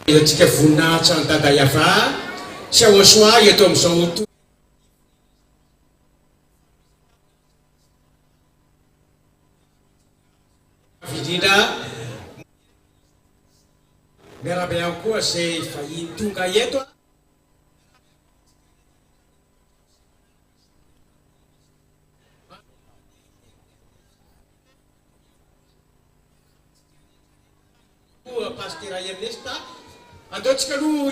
Tika voninahitra ny dada YAHVAH sy YAHOSHUAH eto amin'izao vidindra miaraba ihany koa zay vahiny tonga eto Pasteur Ernest ataotsika aloha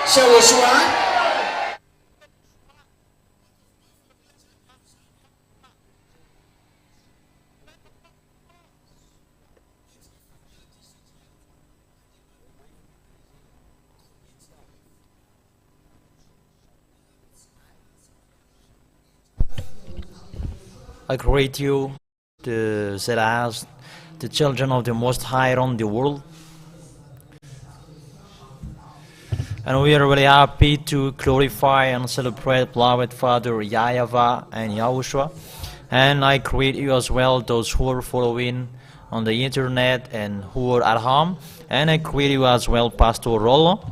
sy YAHOSHUAH. I greet you, the Zeras, the children of the Most High around the world. And we are really happy to glorify and celebrate beloved Father YAHVAH and YAHOSHUAH. And I greet you as well, those who are following on the internet and who are at home. And I greet you as well, Pastor Rollo.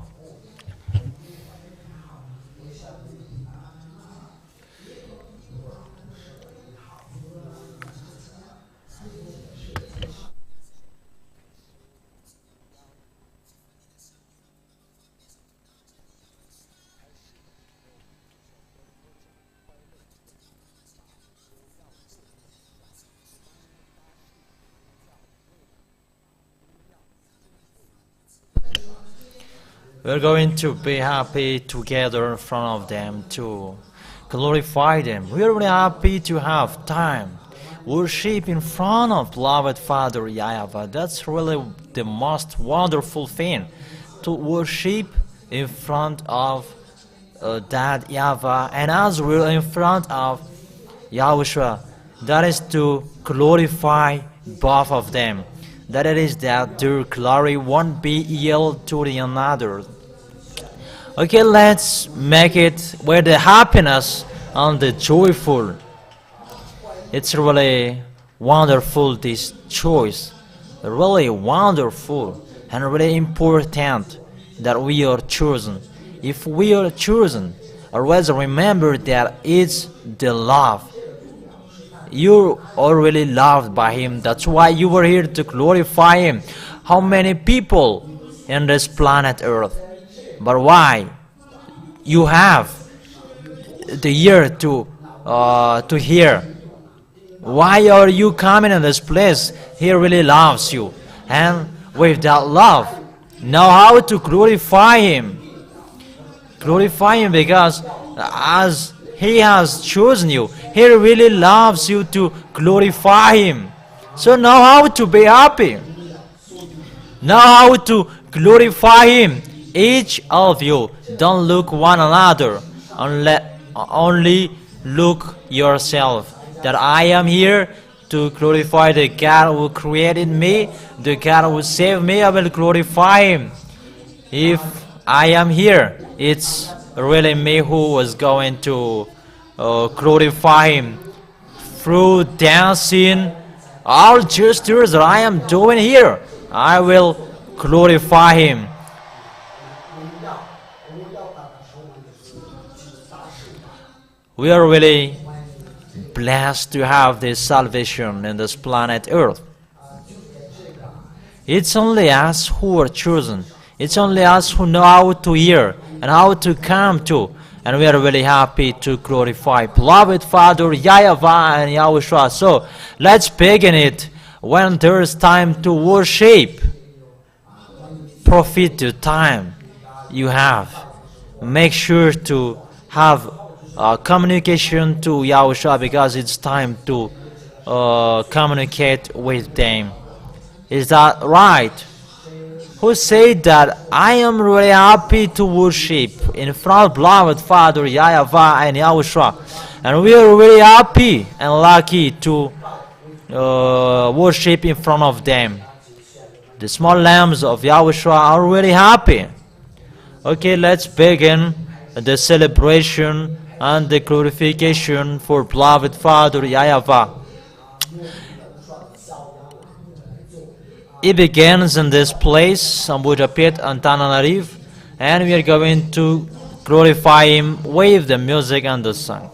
We're going to be happy together in front of them to glorify them. We're really happy to have time worship in front of beloved Father YAHVAH. That's really the most wonderful thing, to worship in front of Dad YAHVAH, and as we're in front of YAHOSHUAH, that is to glorify both of them. That it is that their glory won't be yielded to the another. Okay, let's make it with the happiness and the joyful. It's really wonderful, this choice. Really wonderful and really important that we are chosen. If we are chosen, always remember that it's the love. You are really loved by Him. That's why you were here to glorify Him. How many people in this planet Earth? But why? You have the ear to hear. Why are you coming in this place? He really loves you. And with that love, know how to glorify Him. Glorify Him because as He has chosen you, He really loves you to glorify Him. So know how to be happy. Know how to glorify Him. Each of you, don't look one another, only look yourself. That I am here to glorify the God who created me, the God who saved me. I will glorify Him. If I am here, it's really me who was going to glorify Him through dancing, all gestures that I am doing here. I will glorify Him. We are really blessed to have this salvation in this planet Earth. It's only us who are chosen. It's only us who know how to hear and how to come to. And we are really happy to glorify beloved Father YAHVAH and YAHOSHUAH. So let's begin it when there's time to worship. Profit the time you have. Make sure to have communication to YAHOSHUAH because it's time to communicate with them. Is that right? Who said that I am really happy to worship in front of beloved Father YAHVAH and YAHOSHUAH, and we are really happy and lucky to worship in front of them. The small lambs of YAHOSHUAH are really happy. Okay, let's begin the celebration and the glorification for beloved Father YAHVAH. It begins in this place, Ambudapet Antananariv, and we are going to glorify Him with the music and the song.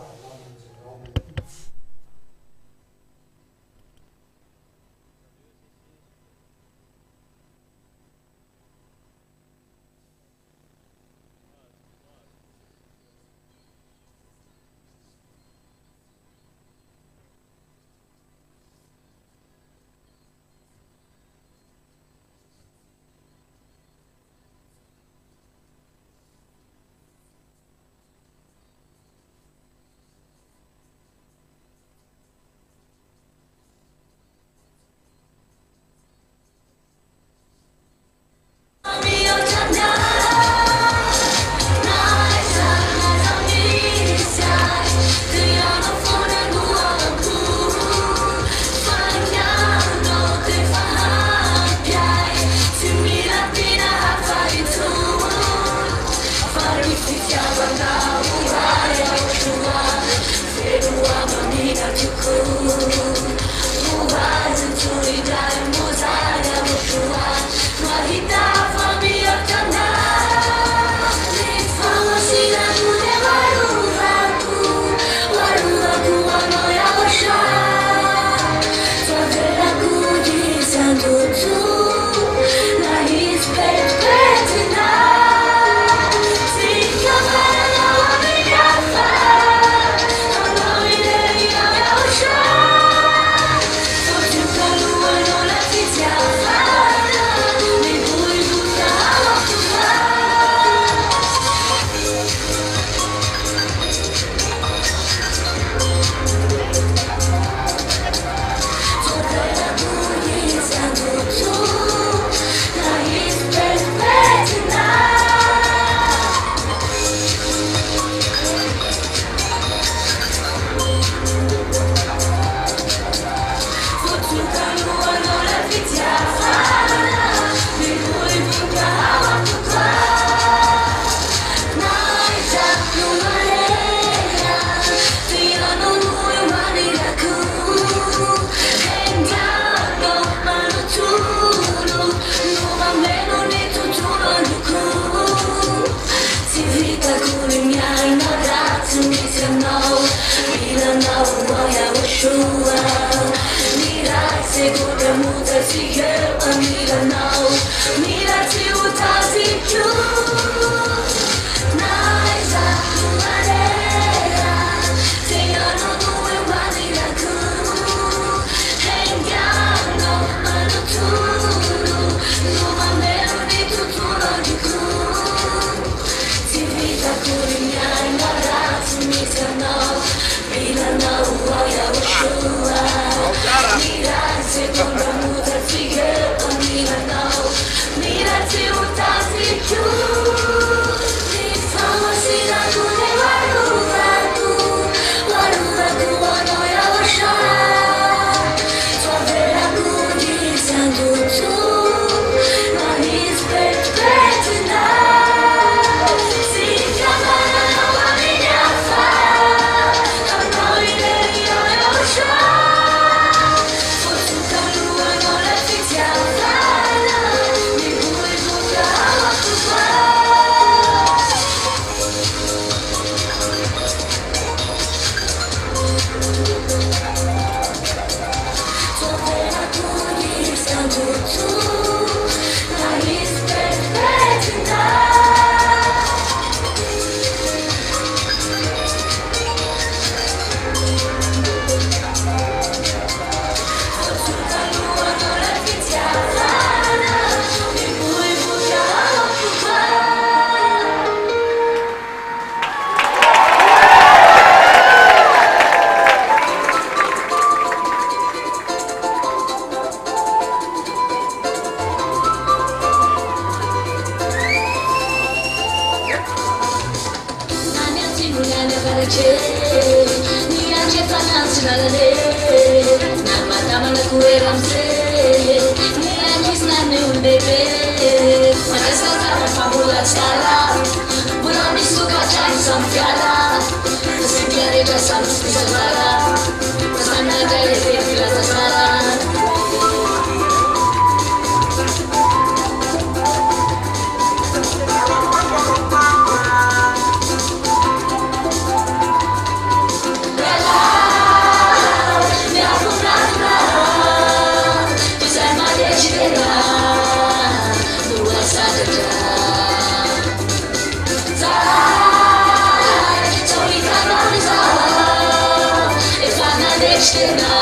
tena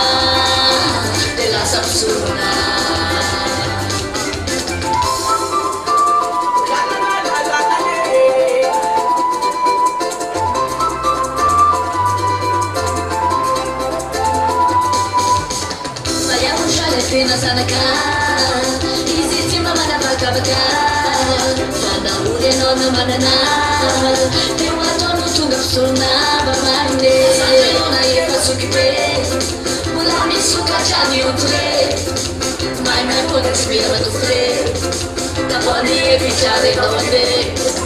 de lasa misorona Tena zanaka izy ty mba manavakavaka fandahory anao na manana teo ataono tonga fisorona mba marine santenona efa sokibe mbola misokatrany entré mahay miarona tsy mila matofre tapony efitrary atao andeha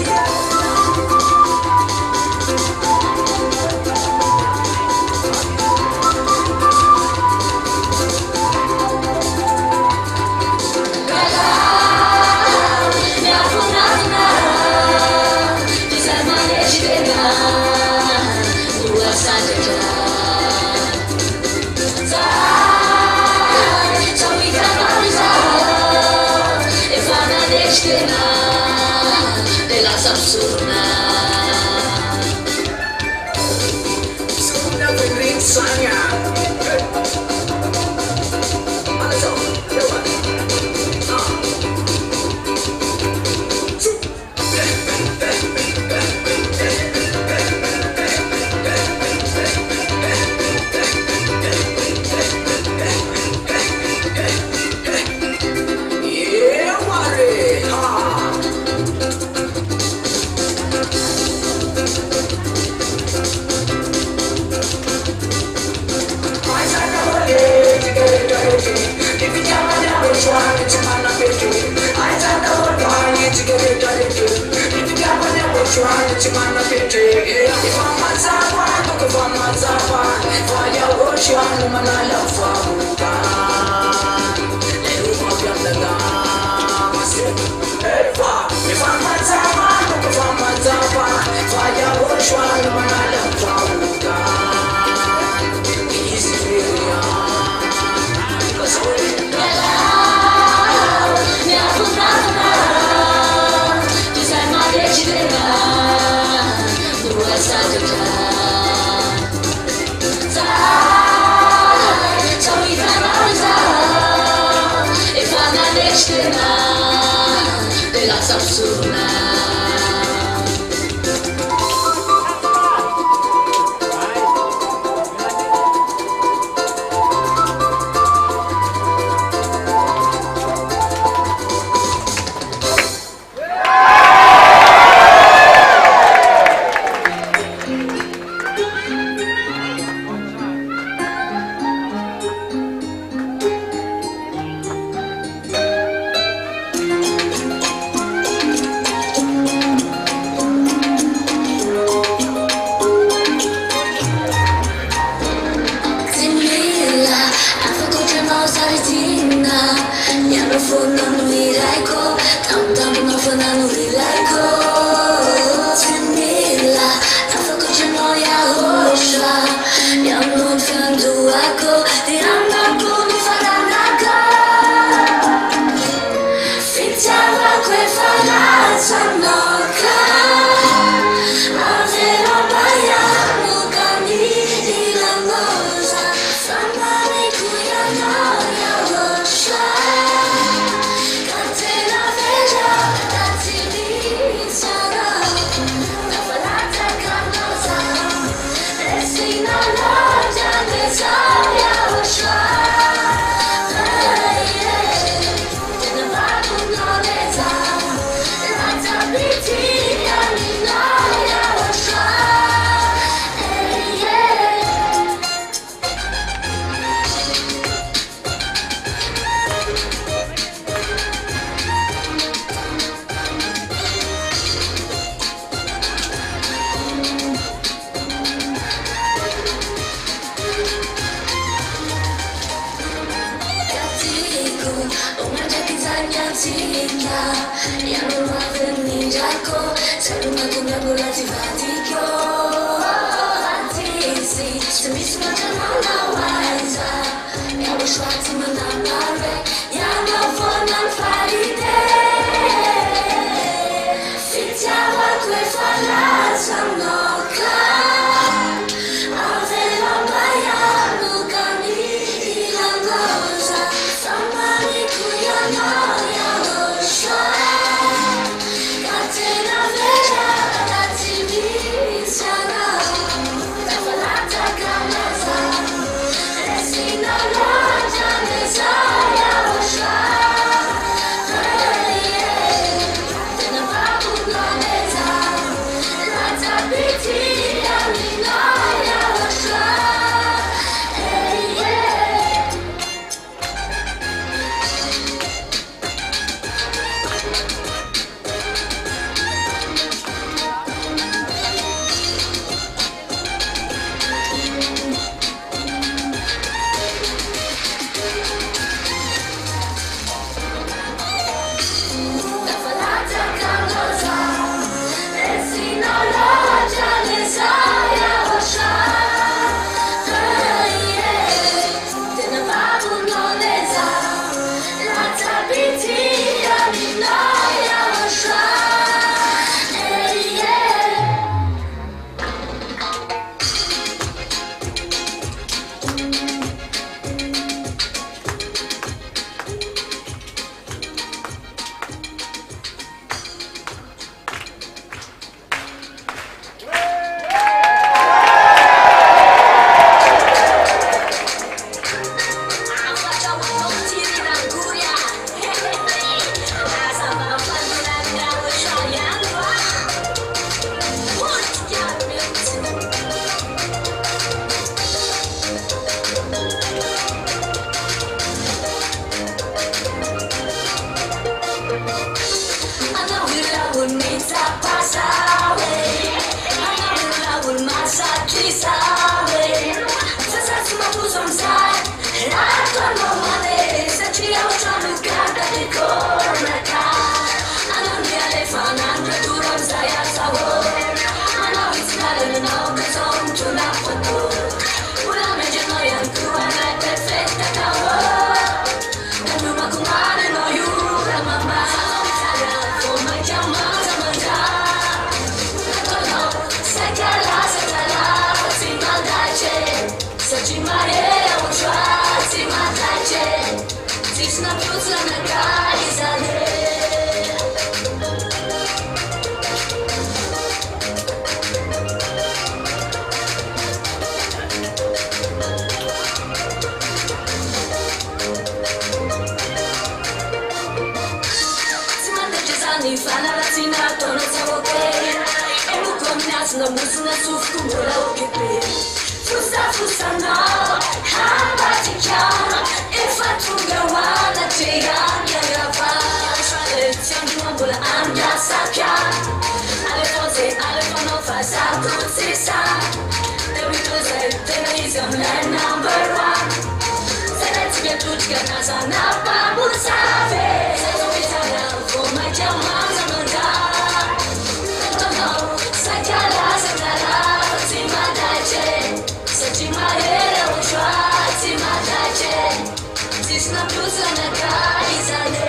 Some no come, I'll tell you my karazana mosina sofiko mbola occupé fosafosanao hambatika efa tonga hoana treamiagava tsy androa mbola angasaka alefanao fazakotsisa dewitozay tena izy aminay number one zanatsika totrika nazana mpamosave zazovizana vomaikamaza manda atonao sakalazanala tsy madache satri mahera oshwa tsy madache tsisina plozanaka izale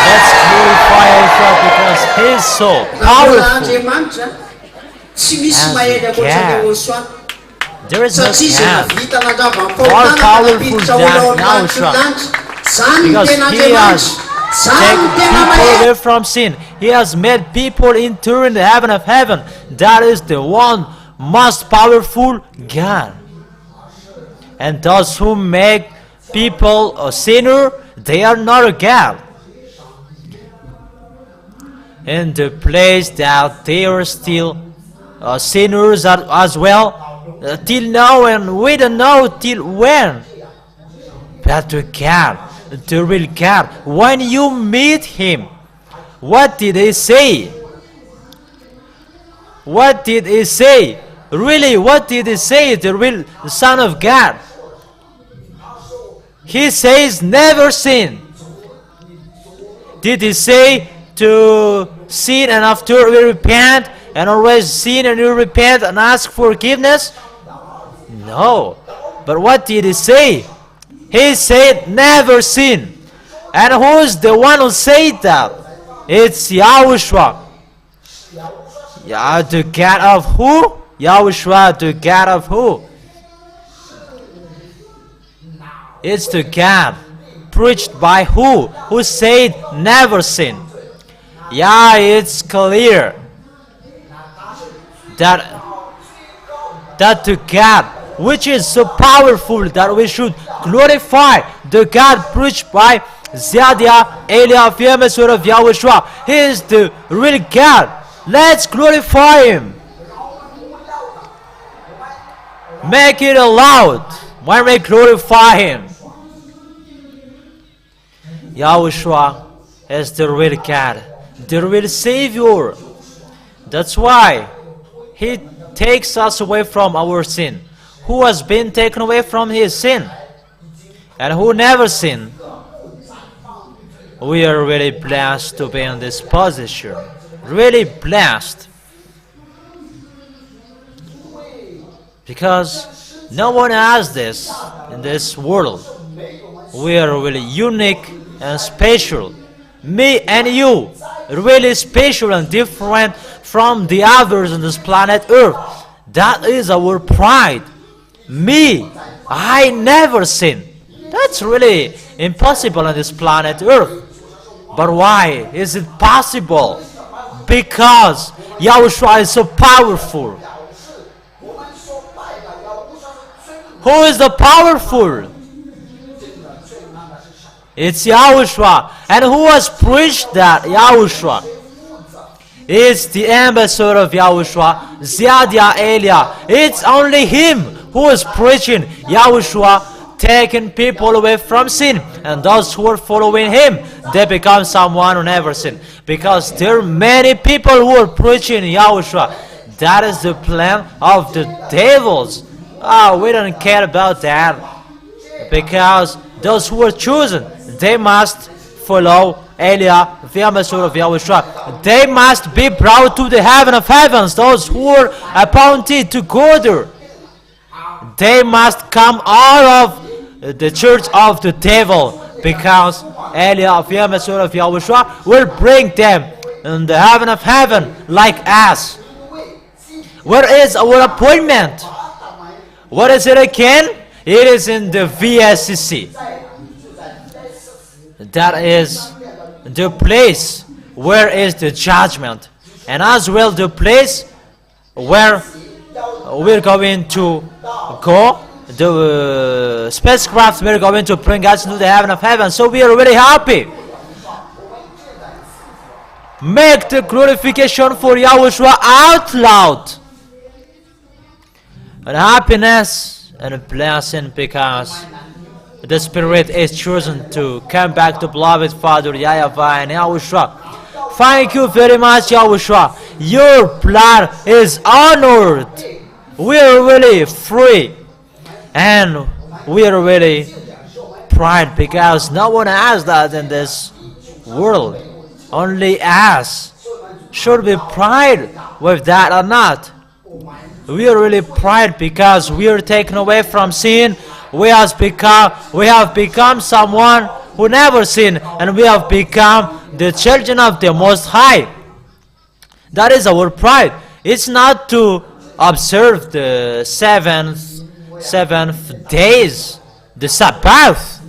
Let's glorify Yahushua because He is so powerful and can. There is no can more powerful than Yahushua because He has taken people away from sin. He has made people enter in the heaven of heaven. That is the one most powerful God. And those who make people a sinner, they are not a God. In the place that they are still sinners as well, till now, and we don't know till when. But the God, the real God, when you meet Him, what did He say? What did He say? Really, what did He say, the real Son of God? He says, never sin. Did He say to sin and after we repent and always sin and you repent and ask forgiveness? No. But what did He say? He said, never sin. And who is the one who said that? It's Yahushua. The God of who? Yahushua, the God of who? It's the God preached by who? Who said never sin. Yeah, it's clear that the God which is so powerful that we should glorify the God preached by Ziadia Elia Fiamesur of Yahushua. He is the real God. Let's glorify Him. Make it loud when we glorify Him. Yahushua is the real God, the real Savior. That's why He takes us away from our sin. Who has been taken away from his sin? And who never sinned? We are really blessed to be in this position. Really blessed. Because no one has this in this world. We are really unique and special. Me and you, really special and different from the others on this planet Earth. That is our pride. Me, I never sin. That's really impossible on this planet Earth. But why is it possible? Because Yahushua is so powerful. Who is the powerful? It's Yahushua. And who has preached that? Yahushua. It's the ambassador of Yahushua, Ziadia Elia. It's only him who is preaching Yahushua, taking people away from sin. And those who are following him, they become someone who never sinned. Because there are many people who are preaching Yahushua. That is the plan of the devils. We don't care about that. Because those who are chosen, they must follow Elia, the ambassador of Yahushua. They must be brought to the heaven of heavens. Those who are appointed to go there, they must come out of the church of the devil. Because Elia, the ambassador of Yahushua, will bring them in the heaven of heaven like us. Where is our appointment? What is it again? It is in the VSCC. That is the place where is the judgment, and as well the place where we're going to go. The spacecraft we're going to bring us into the heaven of heaven. So we are very happy. Make the glorification for Yahushua out loud. And happiness and a blessing, because the Spirit is chosen to come back to beloved Father YAHVAH and Yahushua. Thank you very much, Yahushua. Your blood is honored. We are really free. And we are really proud, because no one has that in this world. Only us should be proud with that or not. We are really proud because we are taken away from sin. We have become someone who never sinned, and we have become the children of the Most High. That is our pride. It's not to observe the seventh days, the Sabbath.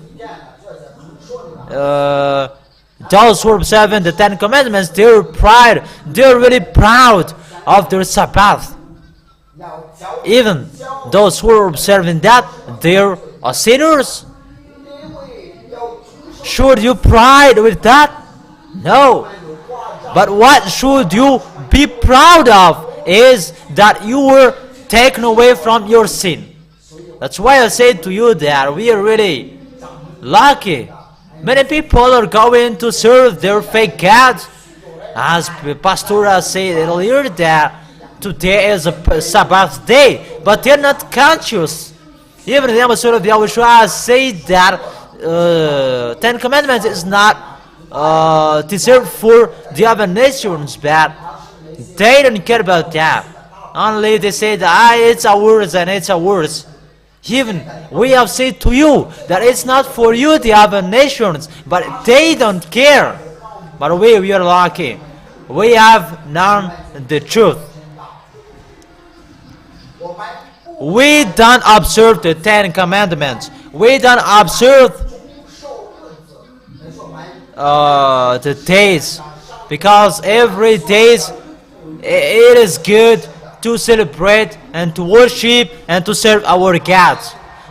Those who are observing the Ten Commandments, they're proud. They're really proud of their Sabbath. Even those who are observing that, they're sinners. Should you pride with that? No. But what should you be proud of is that you were taken away from your sin. That's why I said to you that we are really lucky. Many people are going to serve their fake gods. As Pastor said earlier, that today is a Sabbath day, but they're not conscious. Even the ambassador of Yahushua said that Ten Commandments is not deserved for the other nations, but they don't care about that. Only they say that it's ours and it's ours. Even we have said to you that it's not for you, the other nations, but they don't care. But we are lucky. We have known the truth. We don't observe the Ten Commandments. We don't observe the days, because every day it is good to celebrate and to worship and to serve our God.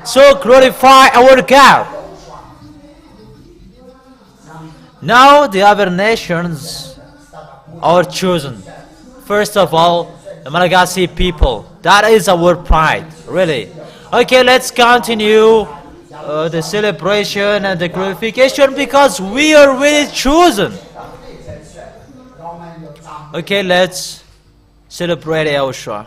So glorify our God. Now the other nations are chosen. First of all, the Malagasy people. That is our pride, really. Okay, let's continue the celebration and the glorification, because we are really chosen. Okay, let's celebrate YAHOSHUAH.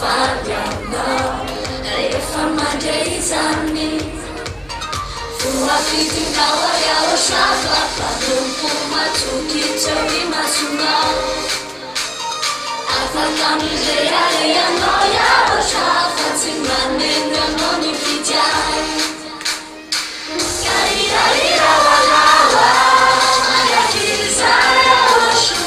fariana rehefa mandray izany voafitinao YAHOSHUAH fampatompo matsoky tseo ny masonao afaka amizay areanao YAHOSHUAH fa tsy maneno anao ny fidiany karirarira walawa mandrakiriza YAHOSHUAH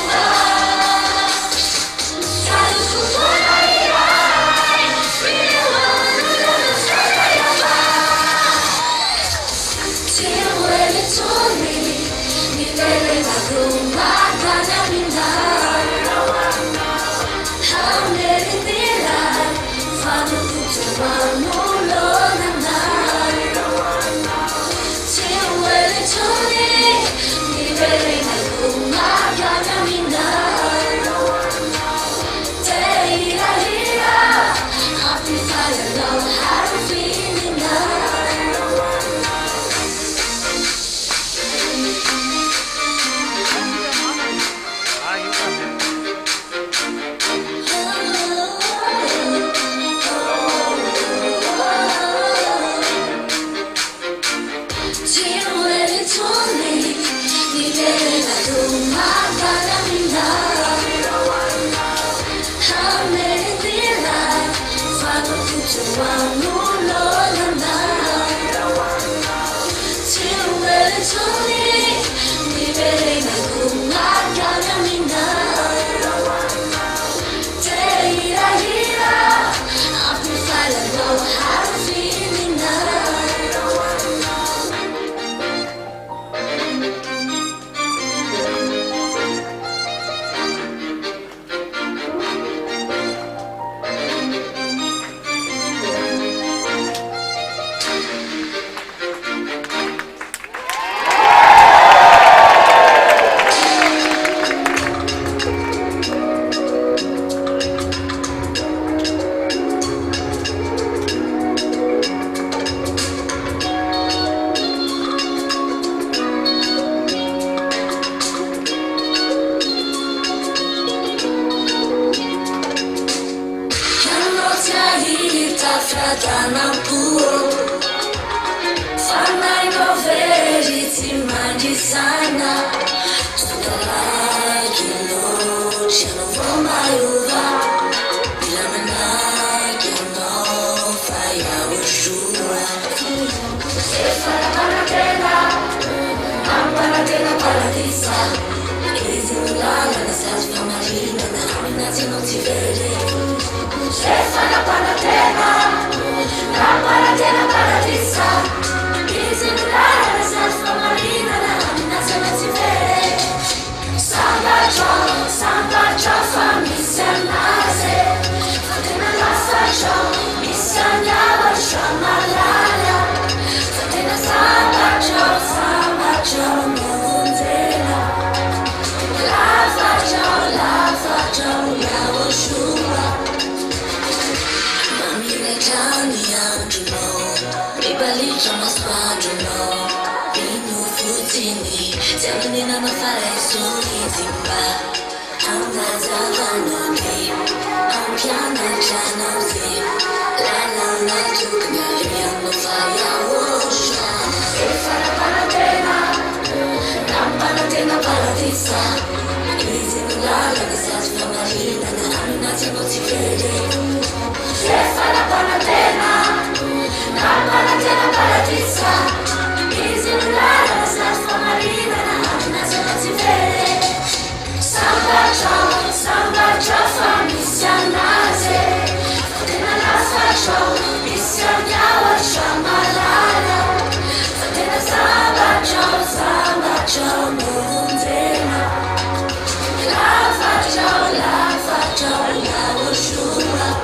YAHOSHUAH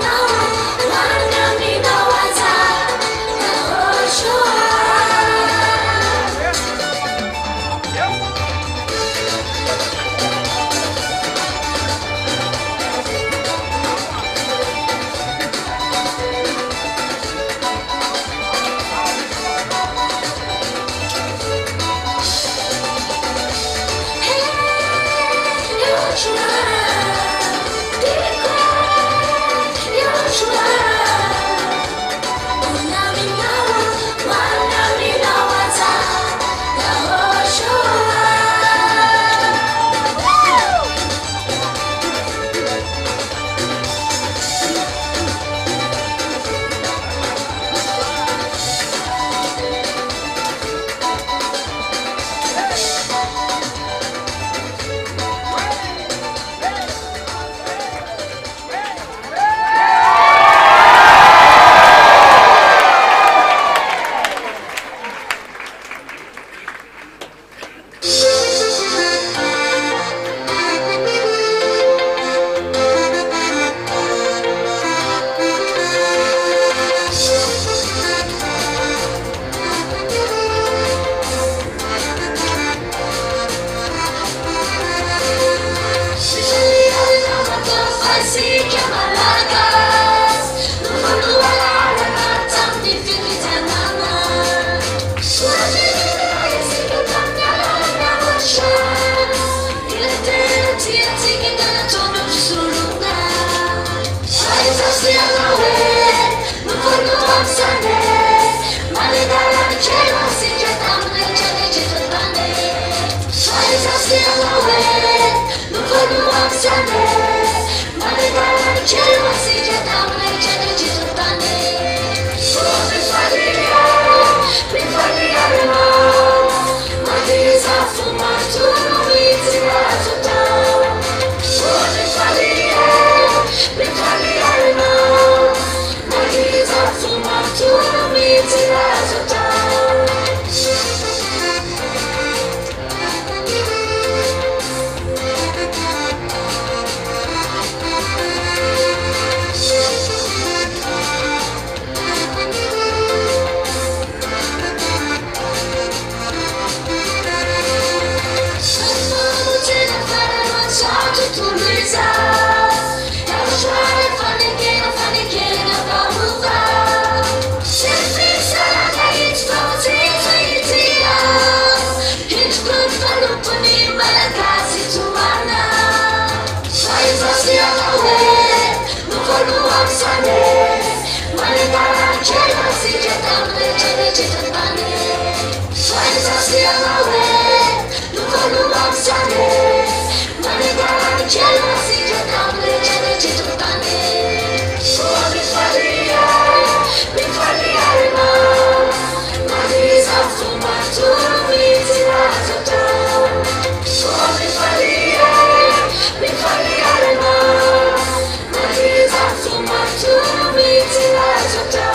Now Lupuni Malagasy Toana FRANÇAIS Yahweh Nukoluam Sane Manegara Chela Sija Tamre Chele Chitapane FRANÇAIS Yahweh Nukoluam Sane Manegara Chela Sija Tamre Chele Chitapane Bifalia Rima Maniza Fumatu Mitira Zota Bifalia Rima Maniza Fumatu Mitira Zota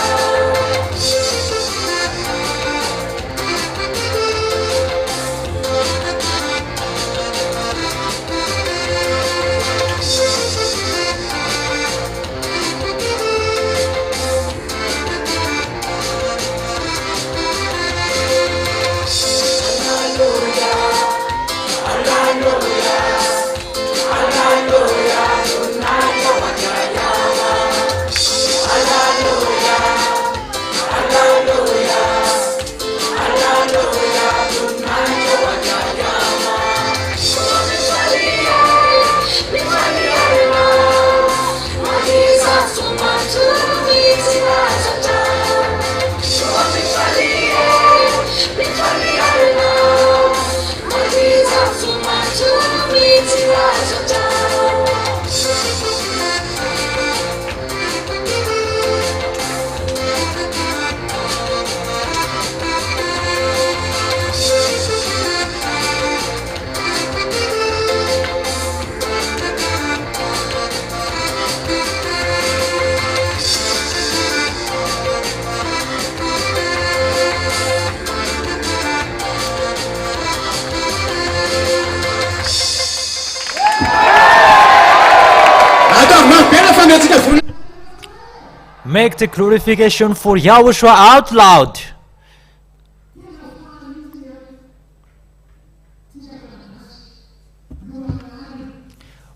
Make the glorification for Yahushua out loud.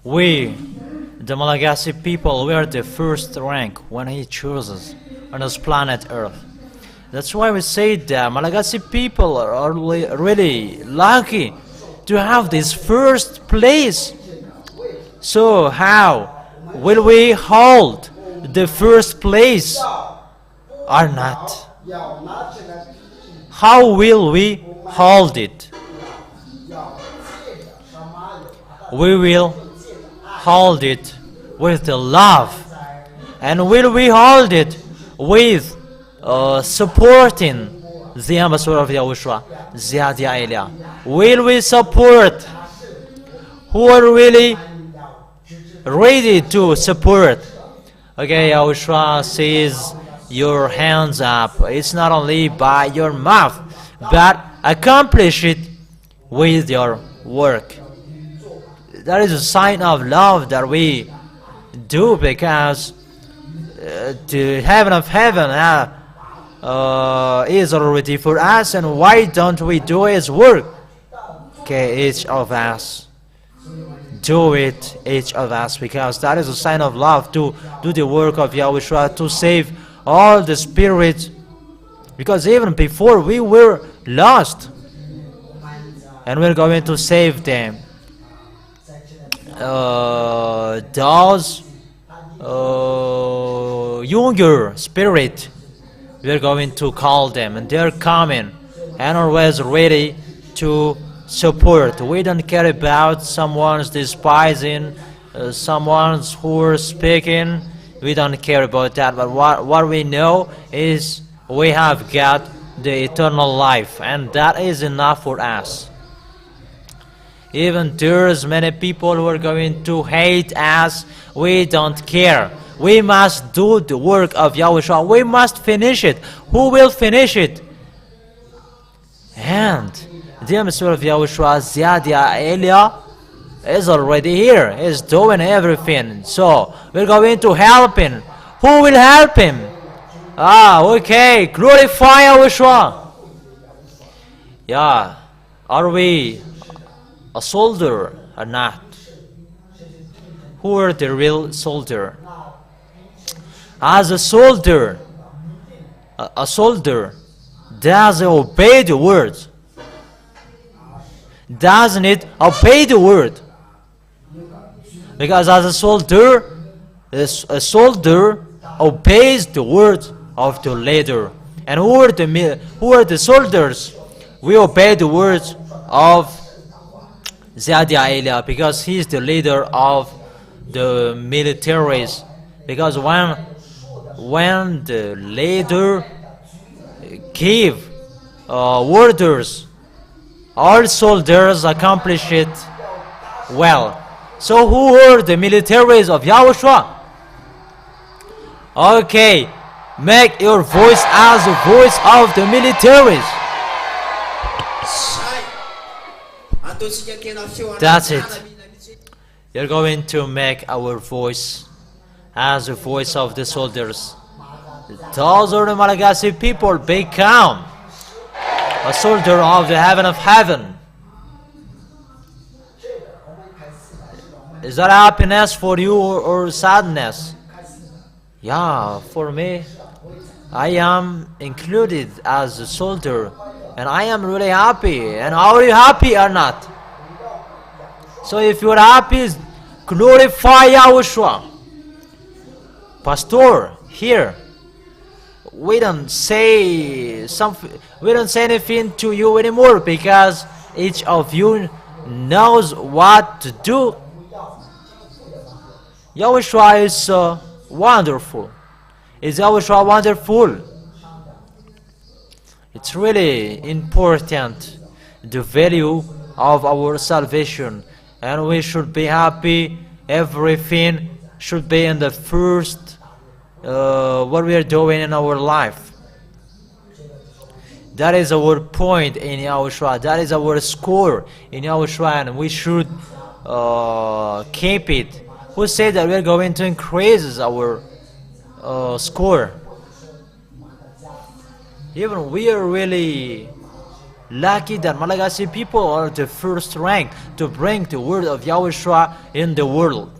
We, the Malagasy people, we are the first rank when He chooses on this planet Earth. That's why we say that Malagasy people are really lucky to have this first place. So how will we hold the first place or not? How will we hold it? We will hold it with the love. And will we hold it with supporting the ambassador of Yahushua, Ziadia Elia? Will we support who are really ready to support? Okay, Yahushua says your hands up. It's not only by your mouth, but accomplish it with your work. That is a sign of love that we do, because the heaven of heaven is already for us, and why don't we do His work? Okay, each of us do it, each of us, because that is a sign of love, to do the work of Yahushua, to save all the spirits, because even before we were lost, and we're going to save them. Those younger spirit, we're going to call them, and they're coming and always ready to support. We don't care about someone's despising, someone's who are speaking. We don't care about that. But what we know is we have got the eternal life, and that is enough for us. Even there's many people who are going to hate us, we don't care. We must do the work of Yahushua. We must finish it. Who will finish it? And the ambassador of Yahushua, Ziadia Elia, is already here. He's doing everything. So we're going to help him. Who will help him? Okay. Glorify Yahushua. Yeah. Are we a soldier or not? Who are the real soldier? As a soldier does obey the words. doesn't it obey the word? Because as a soldier obeys the word of the leader. And who are the soldiers? We obey the words of Zadiah because he is the leader of the militaries. Because when the leader give orders, all soldiers accomplish it well. So who are the militaries of Yahushua? Okay, make your voice as the voice of the militaries. That's it. You're going to make our voice as the voice of the soldiers. Those are the Malagasy people. Become a soldier of the heaven of heaven. Is that happiness for you or sadness? Yeah, for me, I am included as a soldier, and I am really happy. And are you happy or not? So if you are happy, glorify Yahushua. Pastor, here we don't say anything to you anymore because each of you knows what to do. Yahushua is wonderful. Is Yahushua wonderful? It's really important, the value of our salvation, and we should be happy. Everything should be in the first what we are doing in our life. That is our point in Yahushua. That is our score in Yahushua, and we should keep it. Who said that we are going to increase our score? Even we are really lucky that Malagasy people are the first rank to bring the word of Yahushua in the world.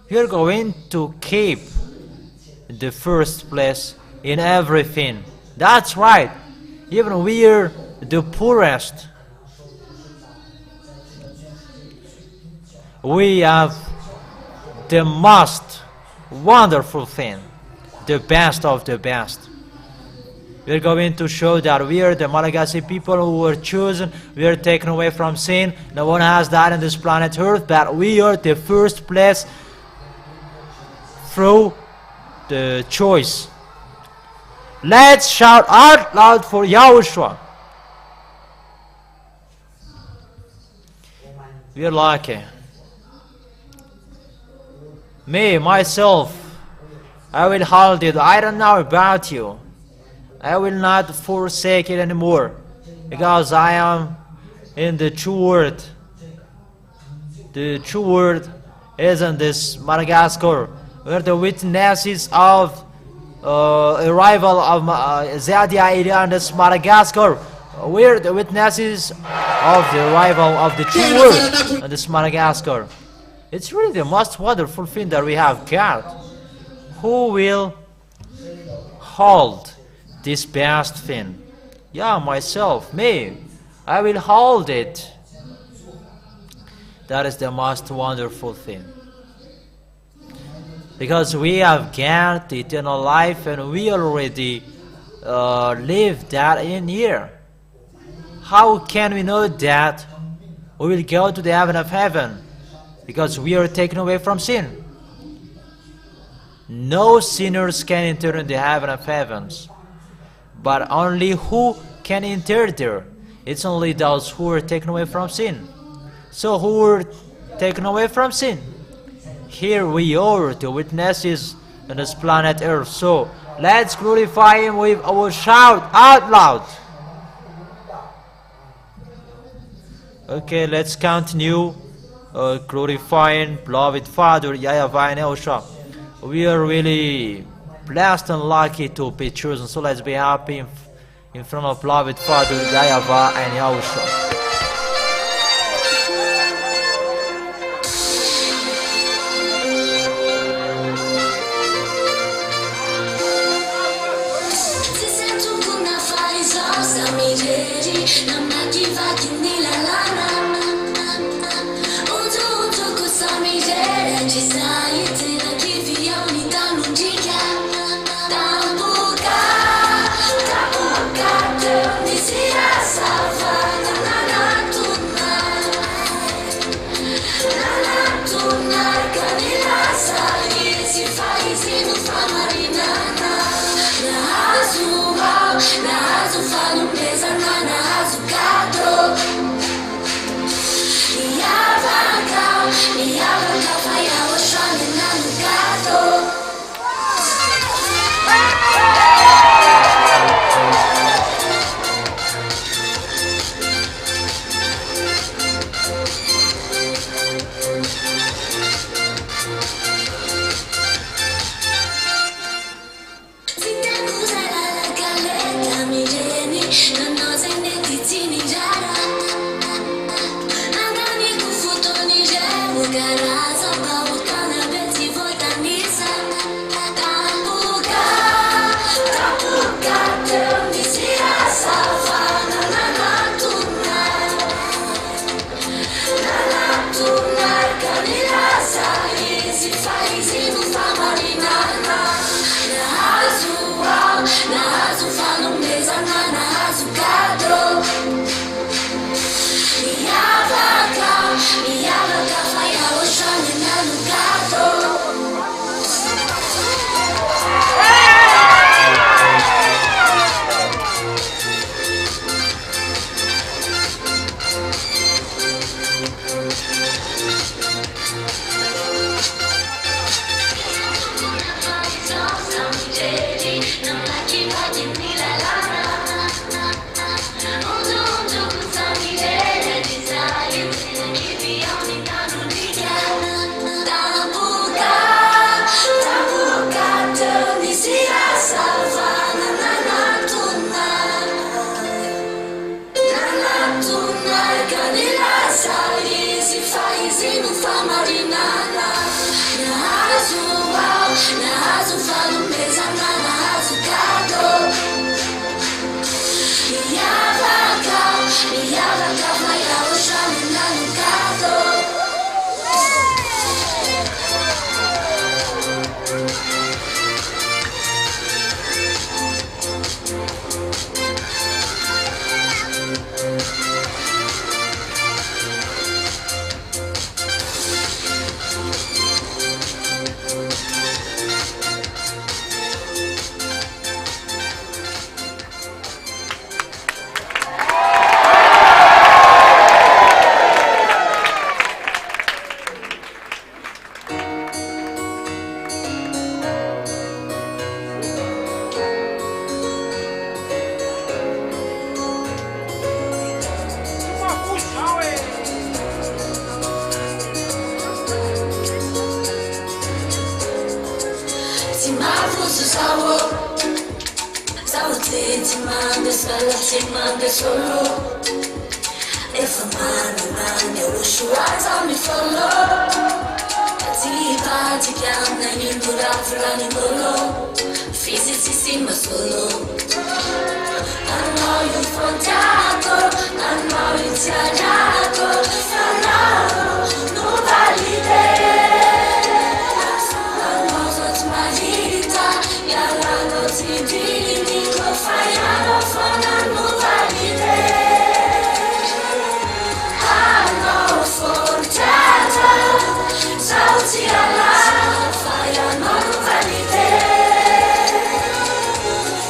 We are going to keep the first place in everything. That's right. Even we are the poorest. We have the most wonderful thing, the best of the best. We are going to show that we are the Malagasy people who were chosen. We are taken away from sin. No one has that on this planet Earth, but we are the first place through the choice. Let's shout out loud for Yahushua. We are lucky. Me, myself, I will hold it. I don't know about you. I will not forsake it anymore because I am in the true word. The true word is in this Madagascar. We're the witnesses of arrival of Zadiah in this Madagascar. We're the witnesses of the arrival of the true word in this Madagascar. It's really the most wonderful thing that we have got. Who will hold this best thing? Yeah, myself, me. I will hold it. That is the most wonderful thing. Because we have got eternal life and we already live that in here. How can we know that we will go to the heaven of heaven? Because we are taken away from sin. No sinners can enter in the heaven of heavens. But only who can enter there? It's only those who are taken away from sin. So who are taken away from sin? Here we are, the witnesses on this planet Earth. So let's glorify Him with our shout out loud. Okay, let's continue glorifying beloved Father YAHVAH and YAHOSHUAH. We are really blessed and lucky to be chosen. So let's be happy in front of beloved Father YAHVAH and YAHOSHUAH. Se sento na faz, ó, sa me Manda solo. If I'm man, YAHOSHUAH, tell me follow. Party down, and you know that for running below. Physically, solo. I know you from Taco, I know you Tiago. For now, nobody there. I know that's my hita. Yalla, no TV, Nico, fire, no fun, and nobody there. I know for Tata, Sauti Allah, fire, no nobody there.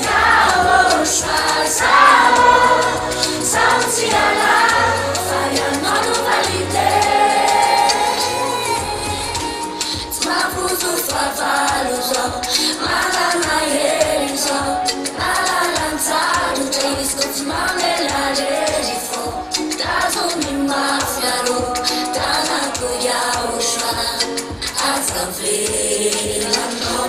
YAHOSHUAH, Sauti Allah, fire, no nobody there. It's my food to favaluzo, malana yerizo, malana tadu, Davis got mamela redifo. Dazo mi mafiaro, dana ko YAHOSHUAH. I know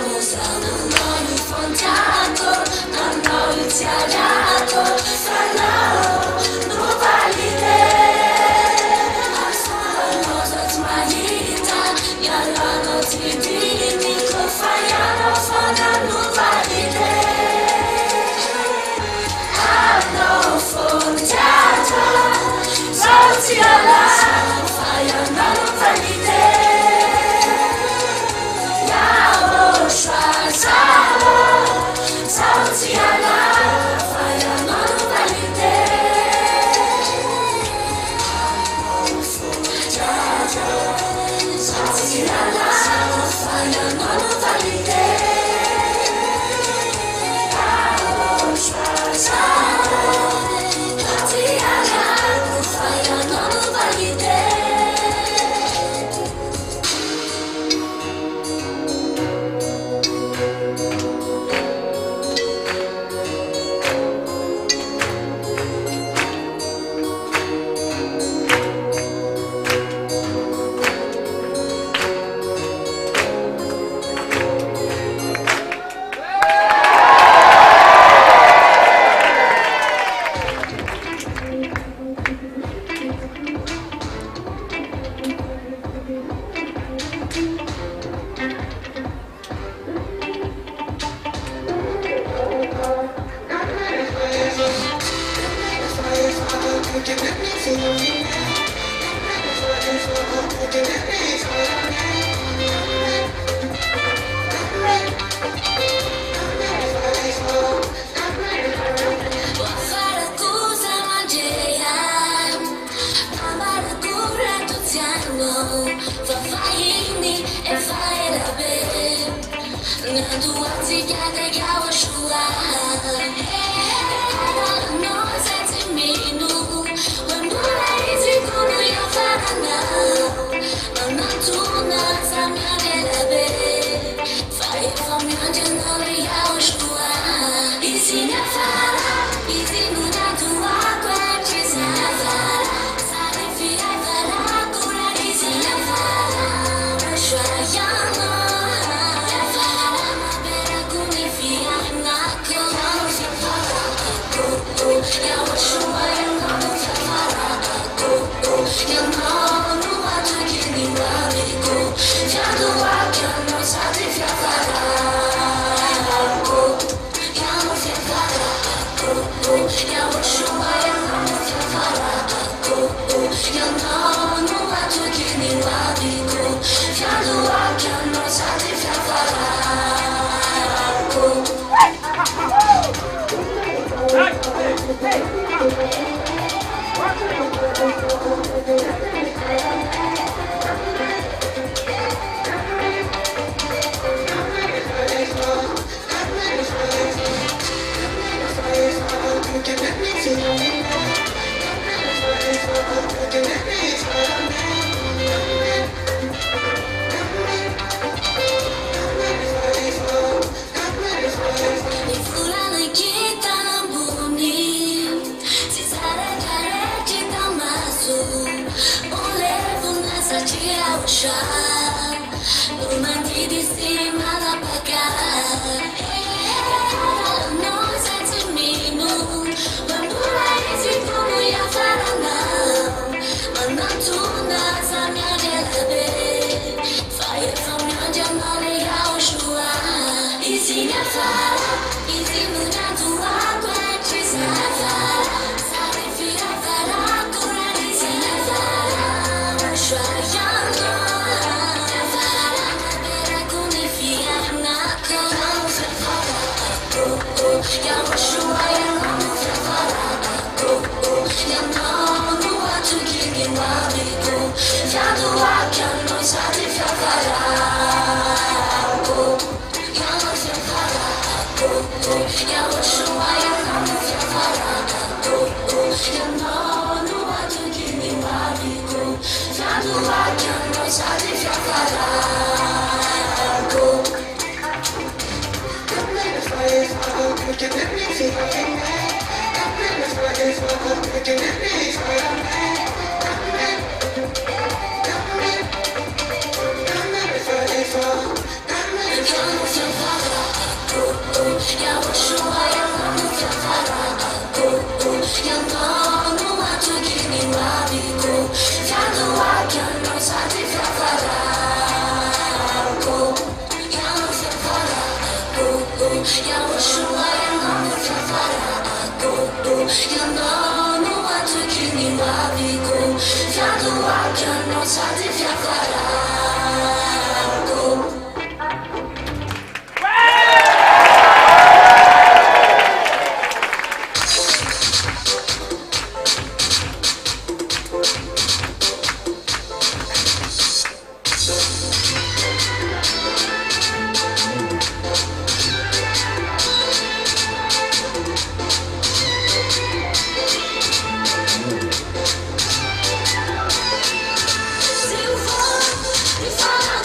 you from Taco, I know you Tiago. For now, nobody there. I know that's my hita. Yalla, no TV, Nico, fire, no fun, and nobody there. I know from Tata, Sauti Allah, fire, no nobody there. YAHOSHUAH, Sauti Allah, fire, no nobody there. Sauti Allah, fire, no nobody there. YAHOSHUAH, Sauti Allah, fire, no nobody there. YAHOSHUAH, no mandi di cima da pagar. wabiku Fiado wake anosati fiafarako Yano fiafarako Yahoshua yano fiafarako Yano watu kini wabiku Fiado wake anosati fiafarako Yahoshua yano fiafarako Yano watu kini wabiku Fiado wake anosati fiafarako Yano fiafarako Yahoshua yano fiafarako Yano watu kini wabiku Fiado wake anosati fiafarako Se eu for me falar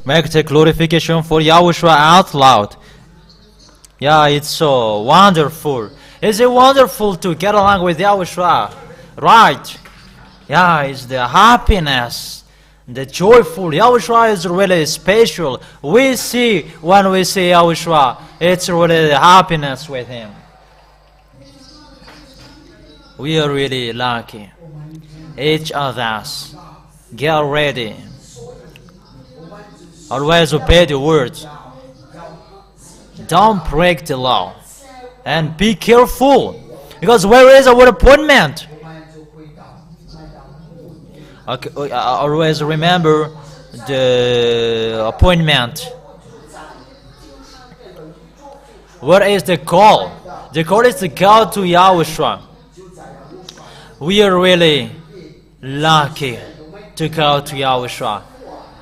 Make the glorification for Yahushua out loud. Yeah, it's so wonderful. Is it wonderful to get along with Yahushua? Right. Yeah, it's the happiness, the joyful. Yahushua is really special. We see when we see Yahushua, it's really the happiness with Him. We are really lucky. Each of us, get ready. Always obey the words. Don't break the law. And be careful. Because where is our appointment? Okay, always remember the appointment. What is the call? The call is to go to Yahushua. We are really lucky to go to Yahushua.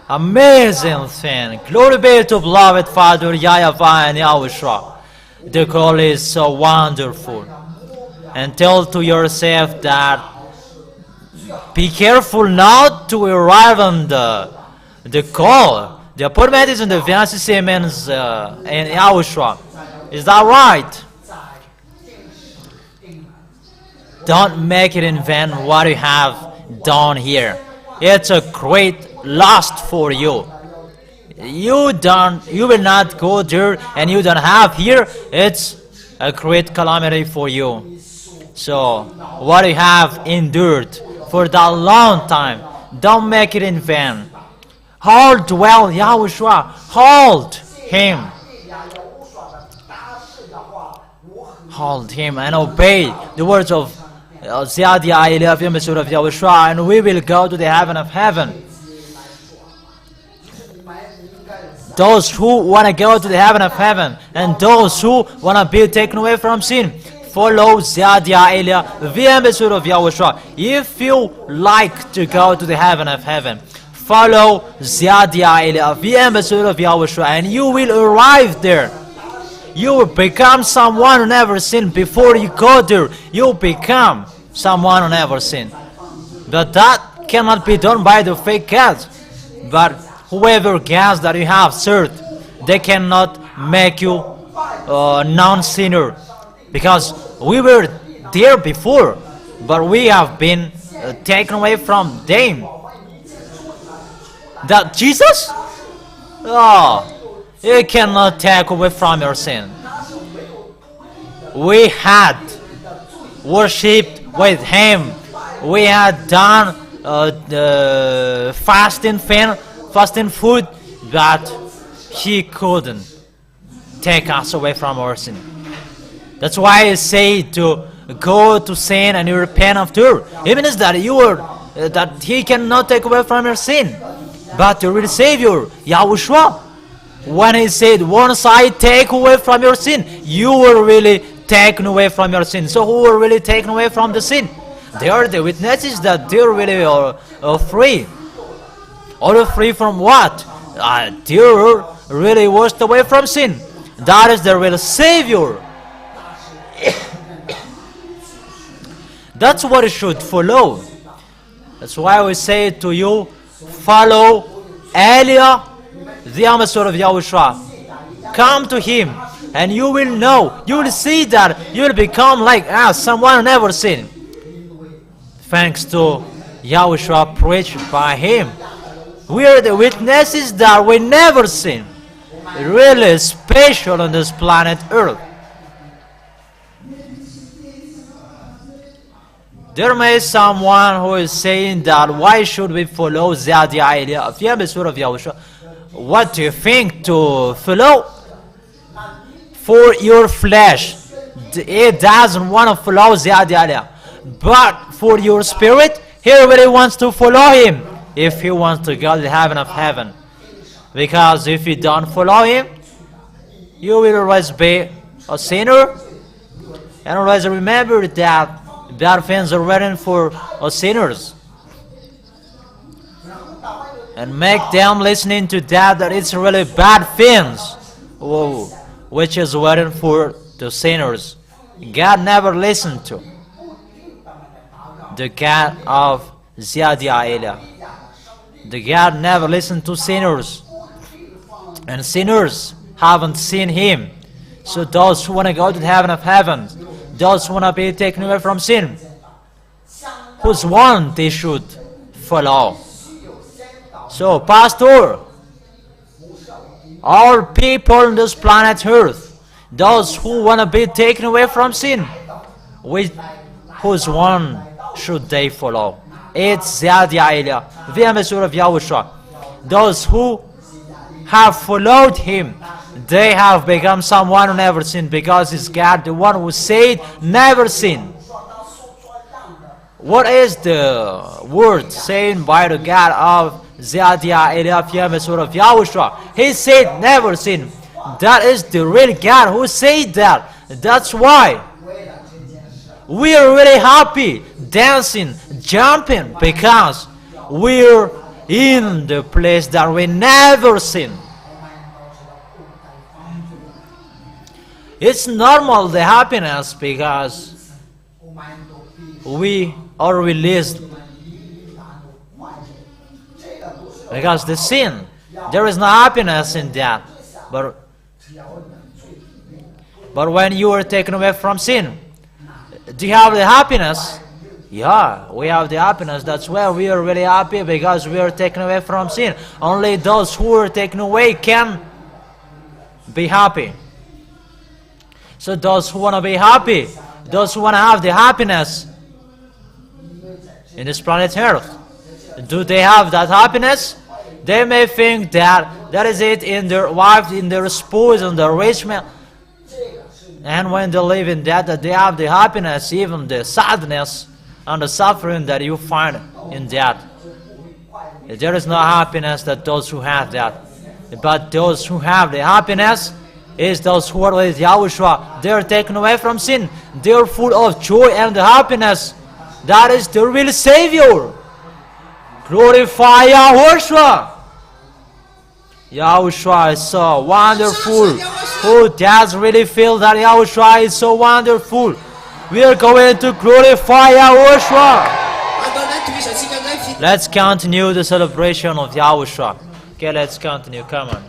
Amazing thing. Glory be to beloved Father YAHVAH and Yahushua. The call is so wonderful. And tell to yourself that be careful not to arrive on the call. The appointment is in the Fiancé Siemens in Yahhoshua. Is that right? Don't make it in vain what you have done here. It's a great loss for you. You will not go there and you don't have here. It's a great calamity for you. So what you have endured for that long time, don't make it in vain. Hold well Yahushua. Hold Him. Hold Him and obey the words of Ziadia Eliav Mesur of Yahushua, and we will go to the heaven of heaven. Those who want to go to the heaven of heaven and those who want to be taken away from sin, follow Ziadia Elia Mesur of Yahushua. If you like to go to the heaven of heaven, follow Ziadia Elia Mesur of Yahushua, and you will arrive there. You will become someone who never sinned. Before you go there, you become someone who never sinned. But that cannot be done by the fake gods. But whoever gods that you have served, they cannot make you a non-sinner. Because we were there before, but we have been taken away from them. That Jesus? Oh, you cannot take away from your sin. We had worshipped with Him. We had done the fasting food, but He couldn't take us away from our sin. That's why I say to go to sin and you repent after. It means that that He cannot take away from your sin. But the real Savior, Yahushua, when He said, once I take away from your sin, you were really taken away from your sin. So who were really taken away from the sin? They are the witnesses that they are really free. All free from what? They are really washed away from sin. That is the real Savior. That's what you should follow. That's why we say to you, follow Elia, the ambassador of Yahushua. Come to him and you will know, you will see that you will become like us, someone who never sinned. Thanks to Yahushua preached by him, we are the witnesses that we never sin. Really special on this planet Earth. There may be someone who is saying that why should we follow the idea of Yahushua? What do you think to follow? For your flesh, it doesn't want to follow the idea. But for your spirit, he really wants to follow him if he wants to go to the heaven of heaven. Because if you don't follow him, you will always be a sinner. And always remember that bad things are written for sinners. And make them listening to that it's really bad things, which is written for the sinners. God never listened to the God of Ziadia Elia. The God never listened to sinners. and sinners haven't seen him. So those who want to go to the heaven of heavens, those who want to be taken away from sin, who's one they should follow. So, Pastor, all people on this planet Earth, those who want to be taken away from sin, whose one should they follow? It's Yahweh. VM is of Yahushua. Those who have followed him, they have become someone who never sinned, because it's God, the one who said never sin. What is the word saying by the God of Ziadia Eliafia Mesur of Yahushua? He said never sin. That is the real God who said that. That's why we are really happy, dancing, jumping, because we're in the place that we never sin. It's normal, the happiness, because we are released. Because the sin, there is no happiness in that. But when you are taken away from sin, do you have the happiness? Yeah, we have the happiness. That's why we are really happy, because we are taken away from sin. Only those who are taken away can be happy. So those who want to be happy, those who want to have the happiness in this planet Earth, do they have that happiness? They may think that that is it in their wife, in their spouse, in their rich man. And when they live in that they have the happiness, even the sadness and the suffering that you find in that. There is no happiness that those who have that. But those who have the happiness is those who are with Yahushua. They are taken away from sin. They are full of joy and happiness. That is the real Savior. Glorify Yahhoshua. Yahushua is so wonderful. Who does really feel that Yahushua is so wonderful? We are going to glorify Yahushua. Let's continue the celebration of Yahushua. Okay, let's continue. Come on.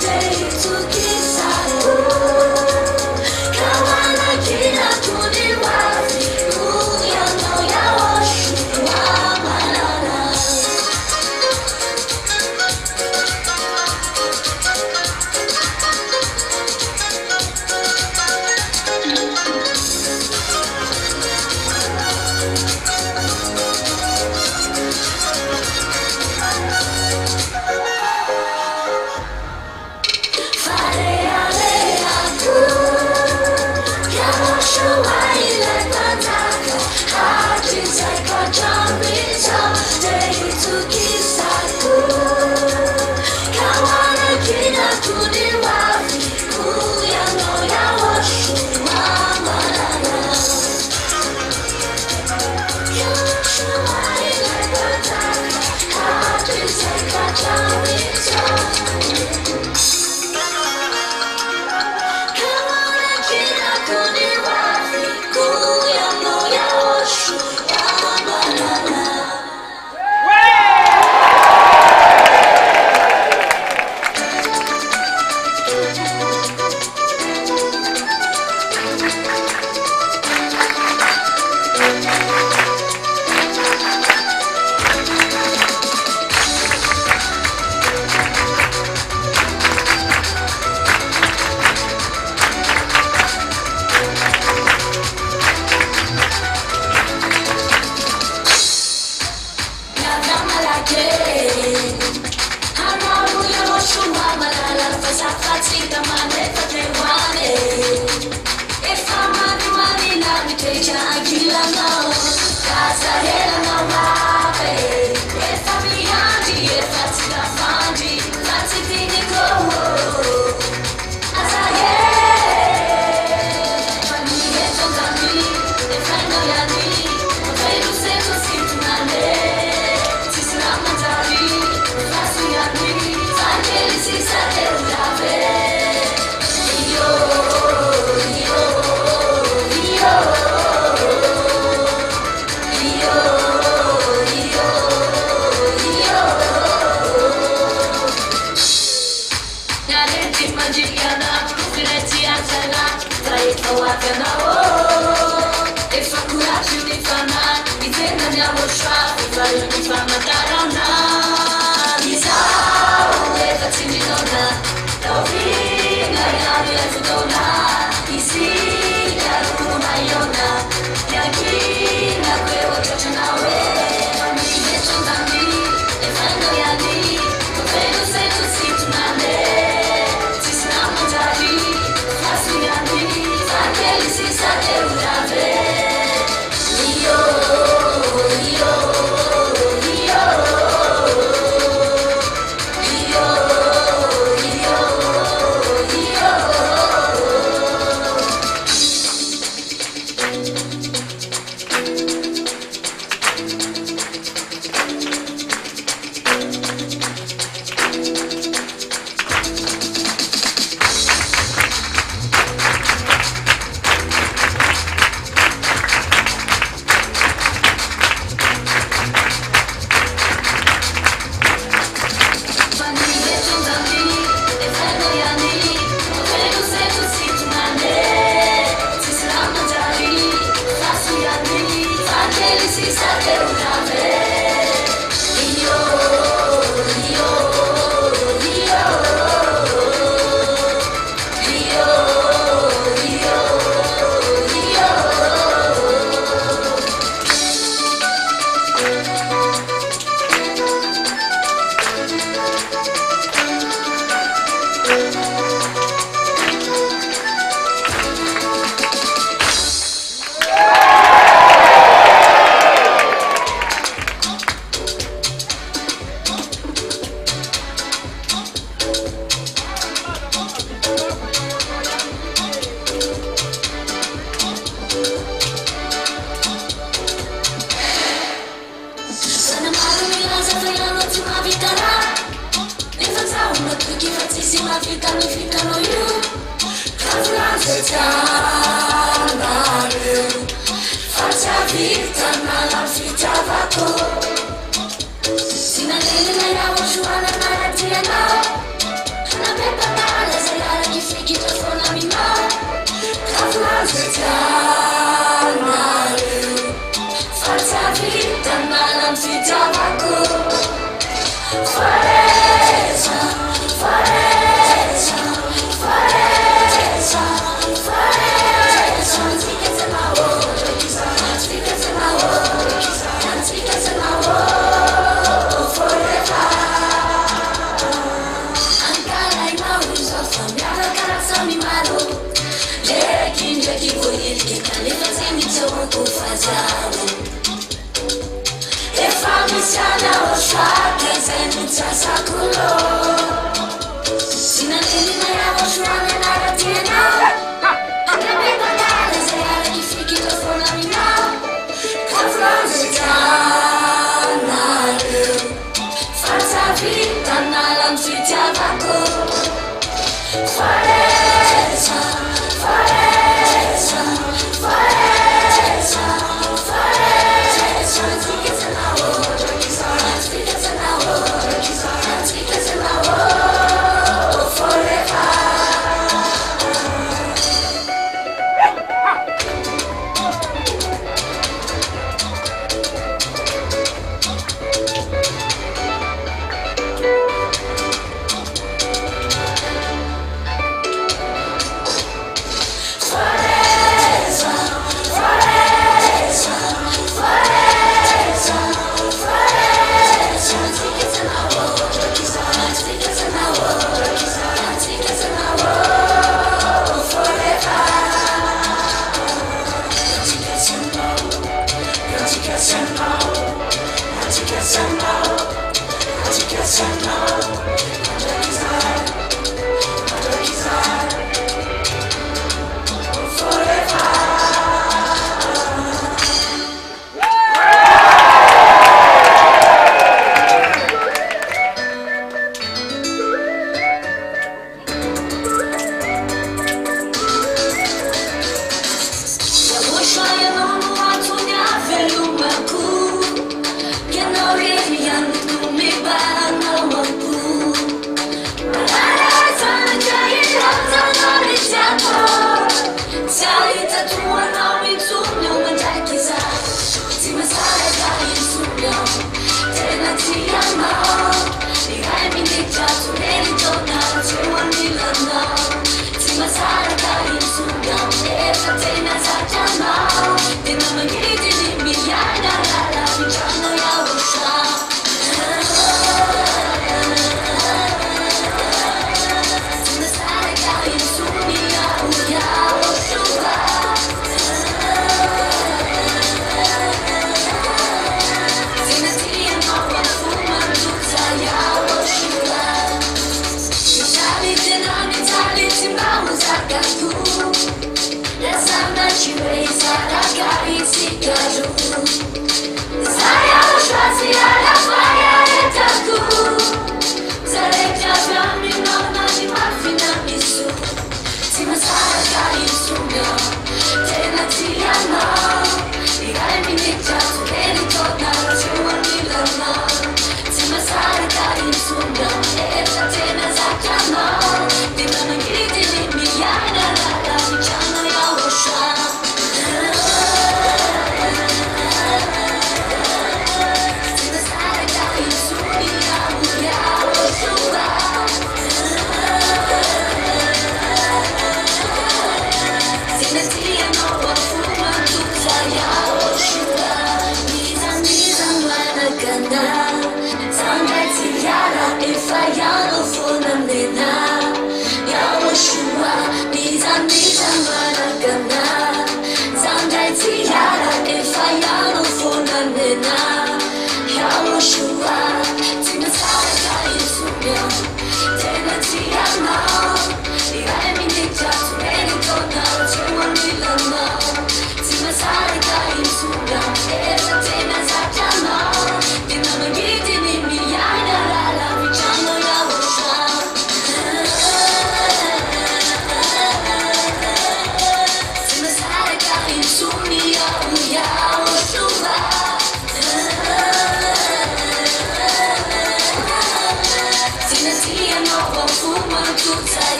Day to Mandiriana, Venetiana, Taitawakana, if I could have you if I'm not, if I'm Yahhoshua, if I am if I'm a Tarana, is out, if it's in the Dona, Dovin, I have the Dona, Isi, Yarumayona, Yakina, Quero Chanawe, if I know Yani, Venu say to see to Nane. Forever.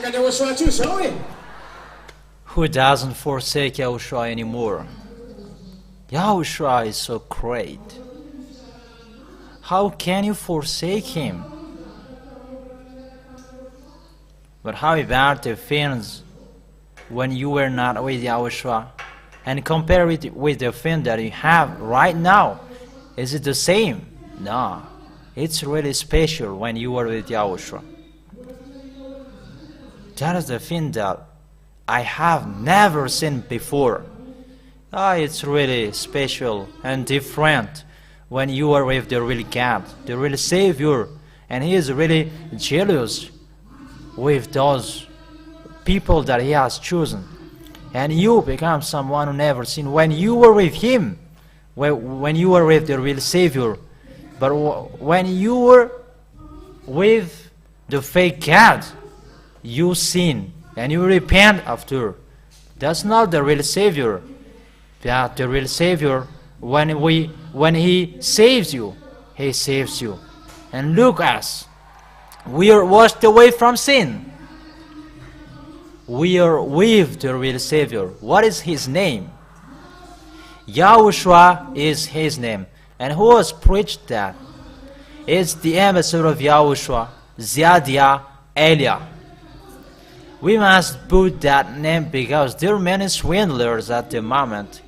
manaraka ny Yahoshua tso zao e. Who doesn't forsake Yahushua anymore? Yahushua is so great. How can you forsake him? But how about the things when you were not with Yahushua? And compare it with the thing that you have right now. Is it the same? No. It's really special when you are with Yahushua. That is the thing that I have never seen before. It's really special and different when you are with the real God, the real Savior, and He is really jealous with those people that He has chosen. And you become someone who never sinned when you were with Him, when you were with the real Savior. But when you were with the fake God, you sin and you repent after. That's not the real Savior. But the real Savior, when He saves you, He saves you. And look us, we are washed away from sin. We are with the real Savior. What is His name? Yahushua is His name. And who has preached that? It's the ambassador of Yahushua, Ziadia Elia. We must put that name because there are many swindlers at the moment.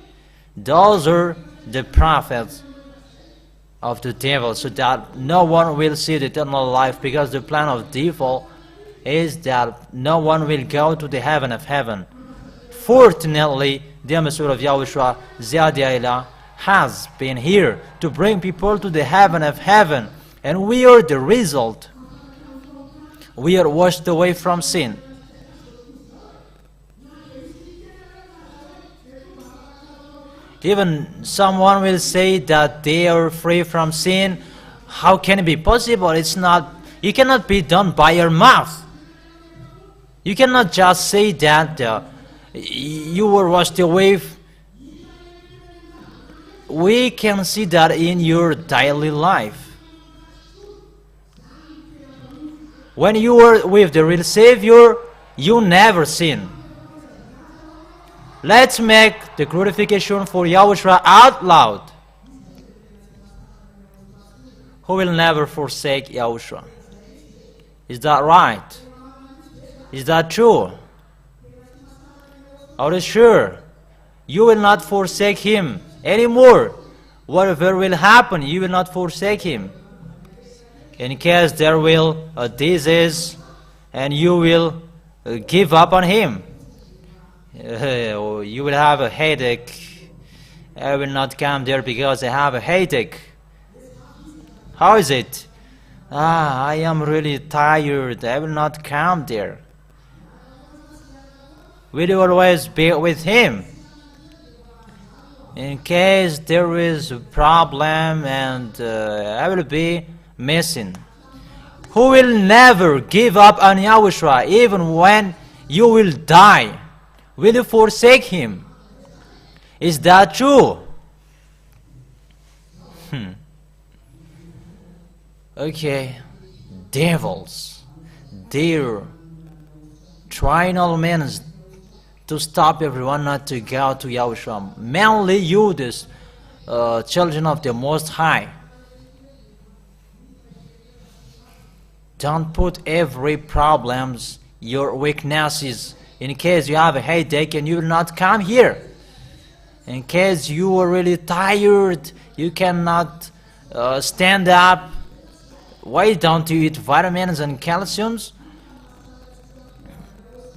Those are the prophets of the devil, so that no one will see the eternal life, because the plan of the devil is that no one will go to the heaven of heaven. Fortunately, the ambassador of Yahushua, Ziadia, has been here to bring people to the heaven of heaven, and we are the result. We are washed away from sin. Even someone will say that they are free from sin. How can it be possible? It's not. It cannot be done by your mouth. You cannot just say that you were washed away. We can see that in your daily life. When you were with the real Savior, you never sin. Let's make the glorification for Yahushua out loud. Who will never forsake Yahushua? Is that right? Is that true? Are you sure? You will not forsake Him anymore. Whatever will happen, you will not forsake Him. In case there will a disease and you will give up on Him. You will have a headache. I will not come there because I have a headache. How is it? I am really tired. I will not come there. Will you always be with Him? In case there is a problem and I will be missing. Who will never give up on Yahushua even when you will die? Will you forsake Him? Is that true? Okay, devils, they're trying all means to stop everyone not to go to Yahushua. Mainly you, this children of the Most High. Don't put every problems, your weaknesses. In case you have a headache and you will not come here. In case you are really tired, you cannot stand up. Why don't you eat vitamins and calciums?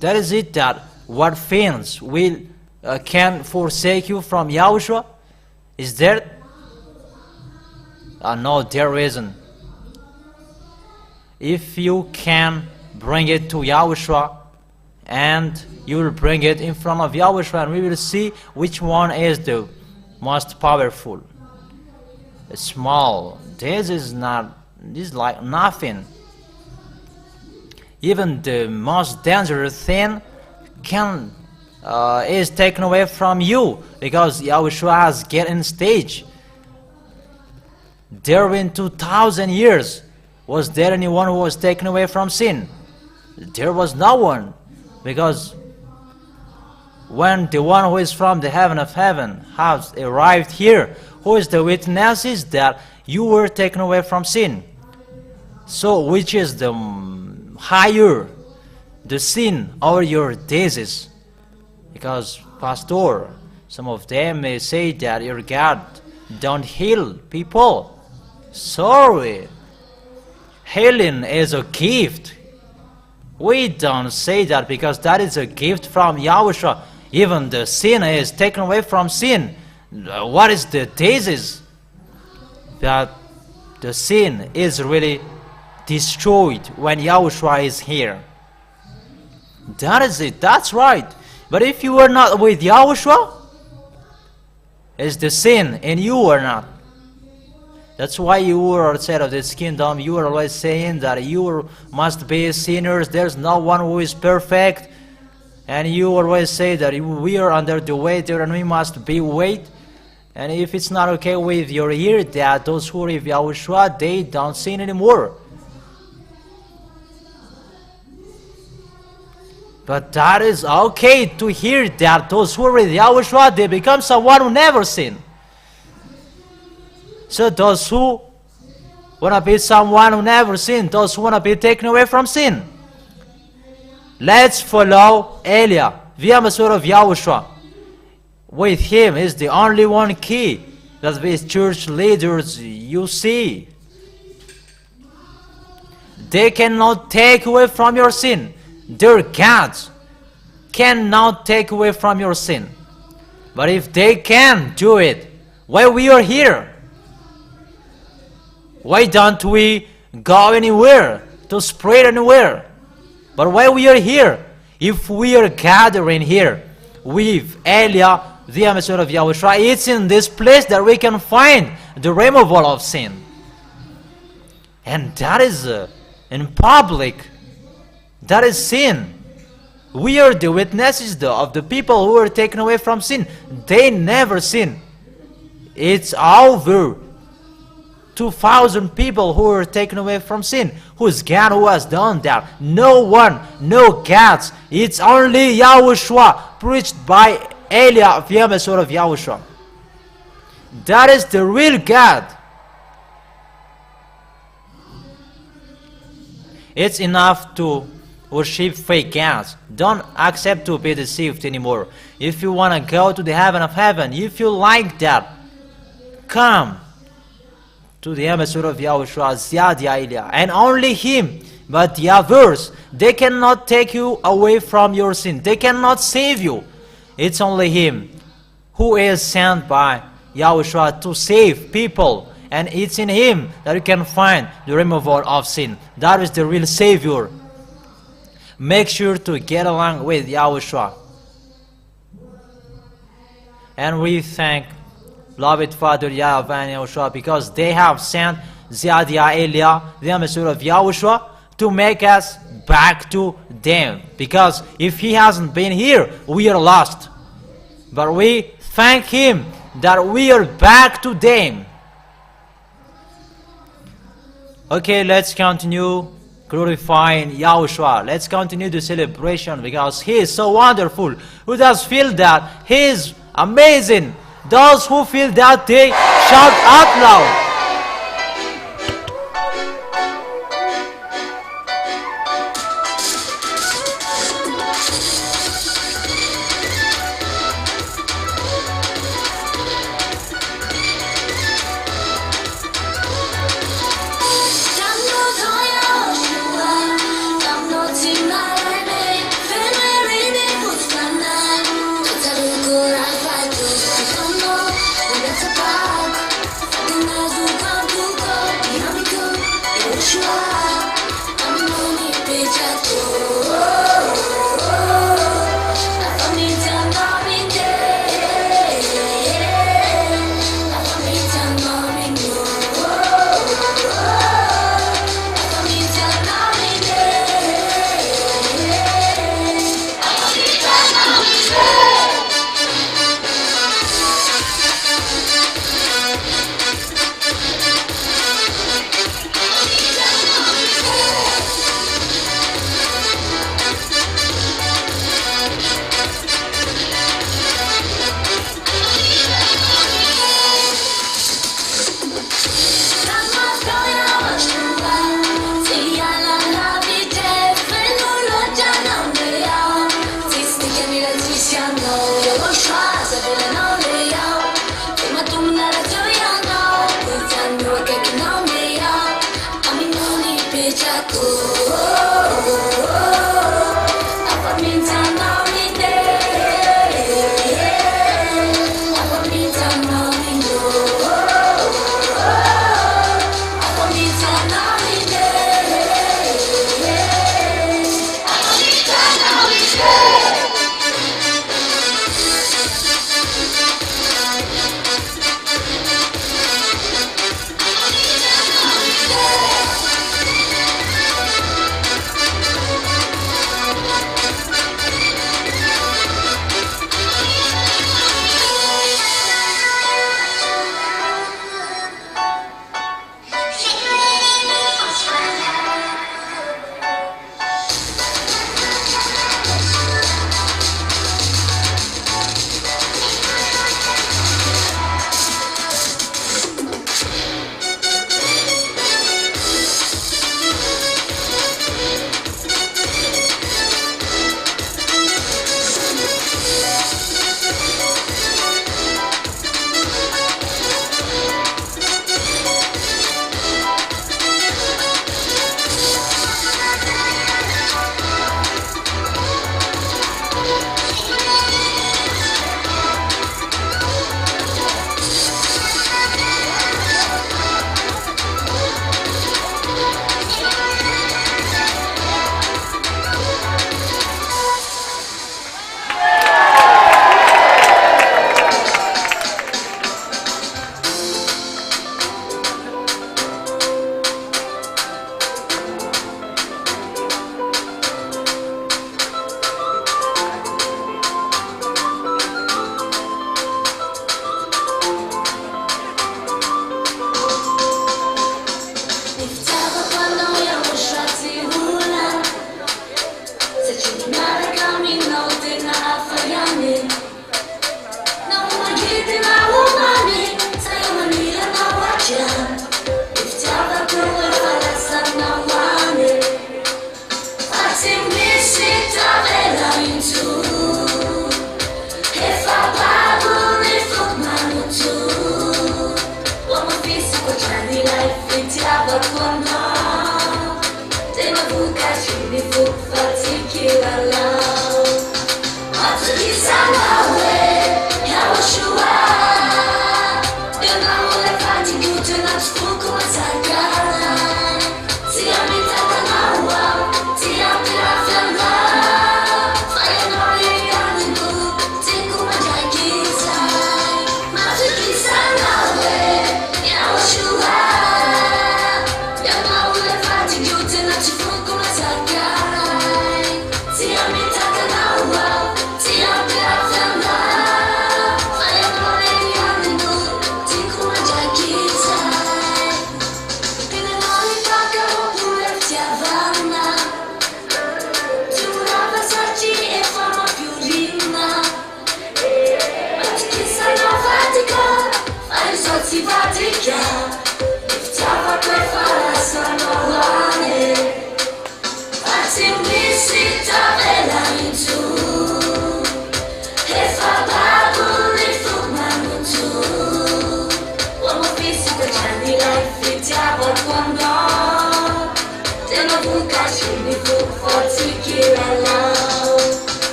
That is it. That what things will can forsake you from Yahushua? Is there? No, there isn't. If you can bring it to Yahushua, and you will bring it in front of Yahushua, and we will see which one is the most powerful. Small. This is like nothing. Even the most dangerous thing is taken away from you, because Yahushua has gotten stage. There in 2,000 years, was there anyone who was taken away from sin? There was no one, because when the one who is from the heaven of heaven has arrived here, who is the witnesses that you were taken away from sin? So which is the higher, the sin or your disease? Because pastor, some of them may say that your God don't heal people. Sorry, healing is a gift. We don't say that, because that is a gift from Yahweh. Even the sin is taken away from sin. What is the disease? That the sin is really destroyed when Yahweh is here. That is it, that's right. But if you were not with Yahweh, is the sin in you or not? That's why you were outside of this kingdom. You were always saying that you must be sinners. There's no one who is perfect. And you always say that we are under the weight and we must be weight. And if it's not okay with your ear, that those who are with Yahushua, they don't sin anymore. But that is okay to hear that those who are with Yahushua, they become someone who never sin. So those who want to be someone who never sin, those who want to be taken away from sin, let's follow Elia, the ambassador of Yahushua. With him is the only one key that these church leaders you see. They cannot take away from your sin. Their gods cannot take away from your sin. But if they can do it, why we are here? Why don't we go anywhere to spread anywhere? But why we are here? If we are gathering here with Elia, the ambassador of Yahushua, it's in this place that we can find the removal of sin. And that is in public. That is sin. We are the witnesses of the people who are taken away from sin. They never sin. It's over 2,000 people who are taken away from sin. Who's God who has done that? No one, no gods. It's only Yahushua, preached by Elia, the ambassador of Yahushua. That is the real God. It's enough to worship fake gods. Don't accept to be deceived anymore. If you want to go to the heaven of heaven, if you like that, come to the ambassador of Yahushua, Ziadia Elia, and only him. But the others, they cannot take you away from your sin. They cannot save you. It's only him who is sent by Yahushua to save people. And it's in him that you can find the removal of sin. That is the real Savior. Make sure to get along with Yahushua. And we thank beloved Father YAHVAH and YAHOSHUAH, because they have sent Ziadia Elia, the ambassador of Yahushua, to make us back to them. Because if he hasn't been here, we are lost. But we thank him that we are back to them. Okay, let's continue glorifying Yahushua. Let's continue the celebration, because he is so wonderful. Who does feel that? He is amazing. Those who feel that, they shout out loud. It's about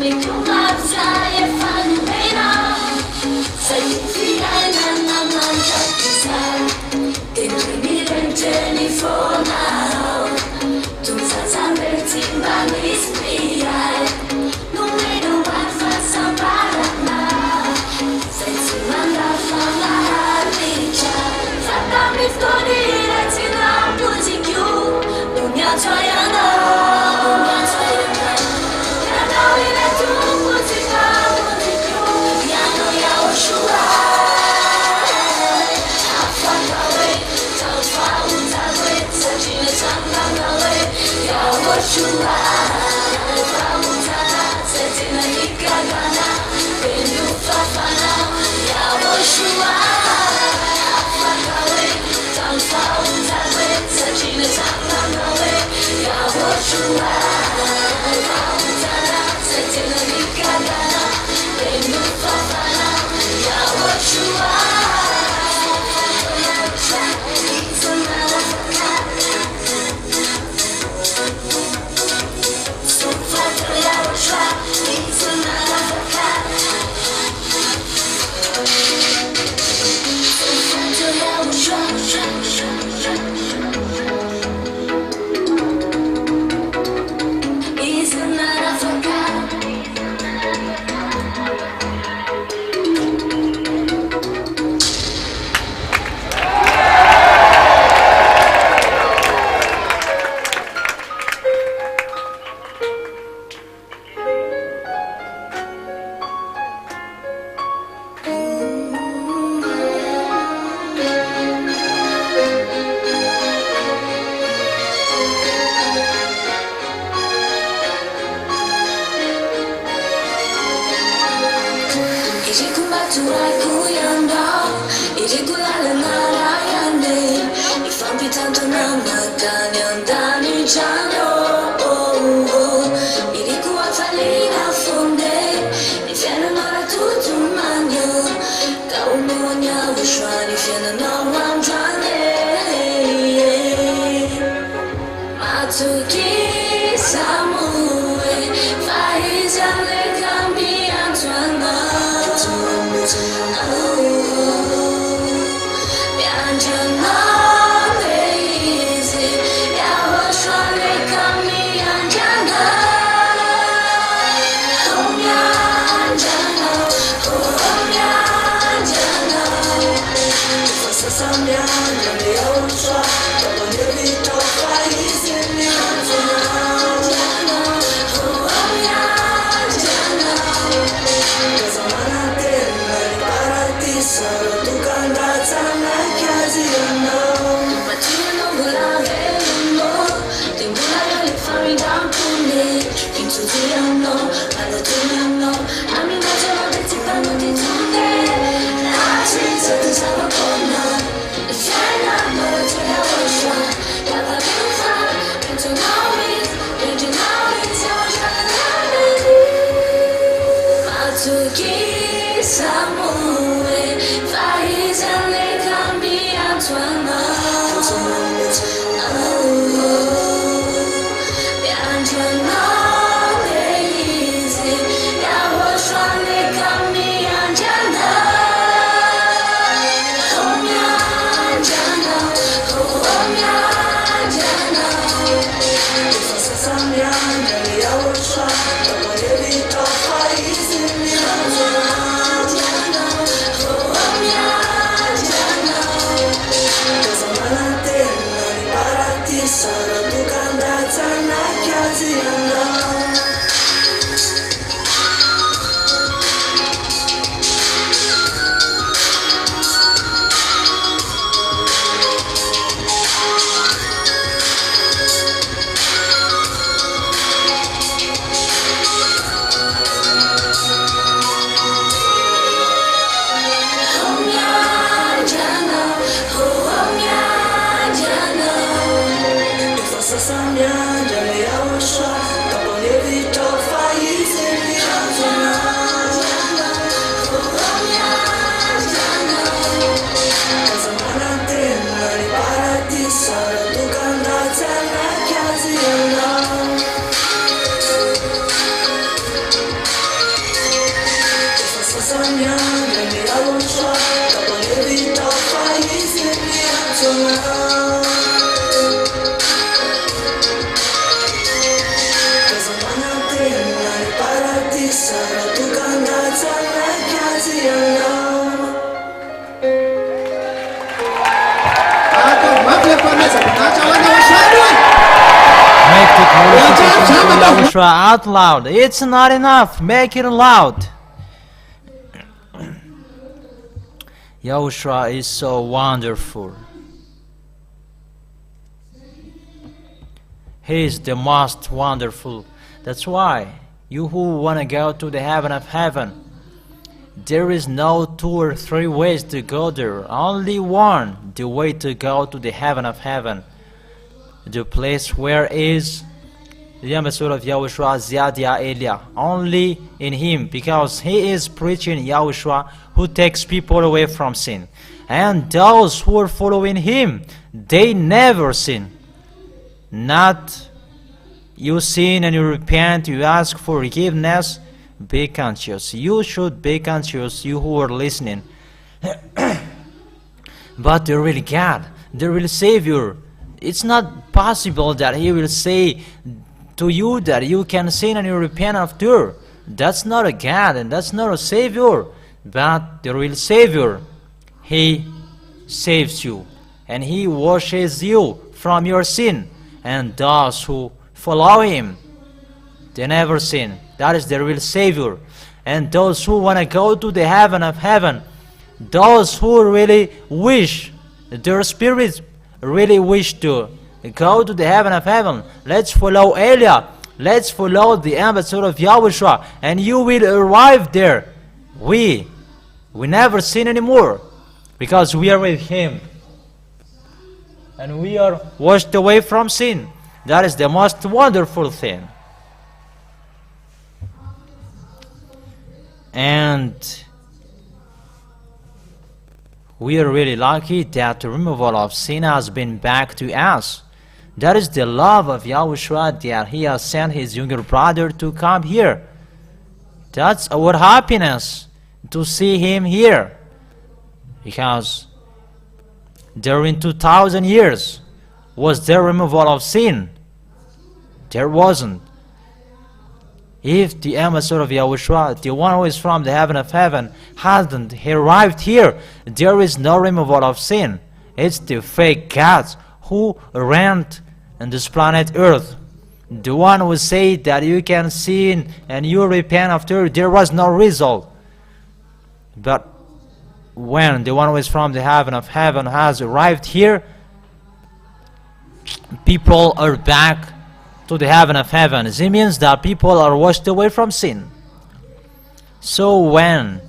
Make you laugh, say if I'm Make the glorification to Yahushua out loud. It's not enough. Make it loud. Yahushua is so wonderful. He is the most wonderful. That's why you who want to go to the heaven of heaven, there is no 2 or 3 ways to go there. Only one, the way to go to the heaven of heaven. The place where is the ambassador of Yahushua, Ziadia Elia. Only in him, because he is preaching Yahushua who takes people away from sin. And those who are following him, they never sin. Not you sin and you repent, you ask for forgiveness. Be conscious. You should be conscious, you who are listening. But the real God, the real Savior, it's not possible that he will say to you that you can sin and you repent after. That's not a God and that's not a Savior. But the real Savior, he saves you and he washes you from your sin. And those who follow him, they never sin. That is the real Savior. And those who want to go to the heaven of heaven, those who really wish, their spirits really wish to go to the heaven of heaven, let's follow Elia. Let's follow the ambassador of Yahushua, and you will arrive there. We We never sin anymore because we are with Him. And we are washed away from sin. That is the most wonderful thing. And we are really lucky that the removal of sin has been back to us. That is the love of Yahushua, that He has sent His younger brother to come here. That's our happiness, to see Him here. Because during 2,000 years, was there removal of sin? There wasn't. If the ambassador of Yahushua, the one who is from the heaven of heaven, hadn't arrived here, there is no removal of sin. It's the fake gods who ran on this planet Earth. The one who said that you can sin and you repent after, there was no result. But when the one who is from the heaven of heaven has arrived here, people are back to the heaven of heaven. It means that people are washed away from sin. So when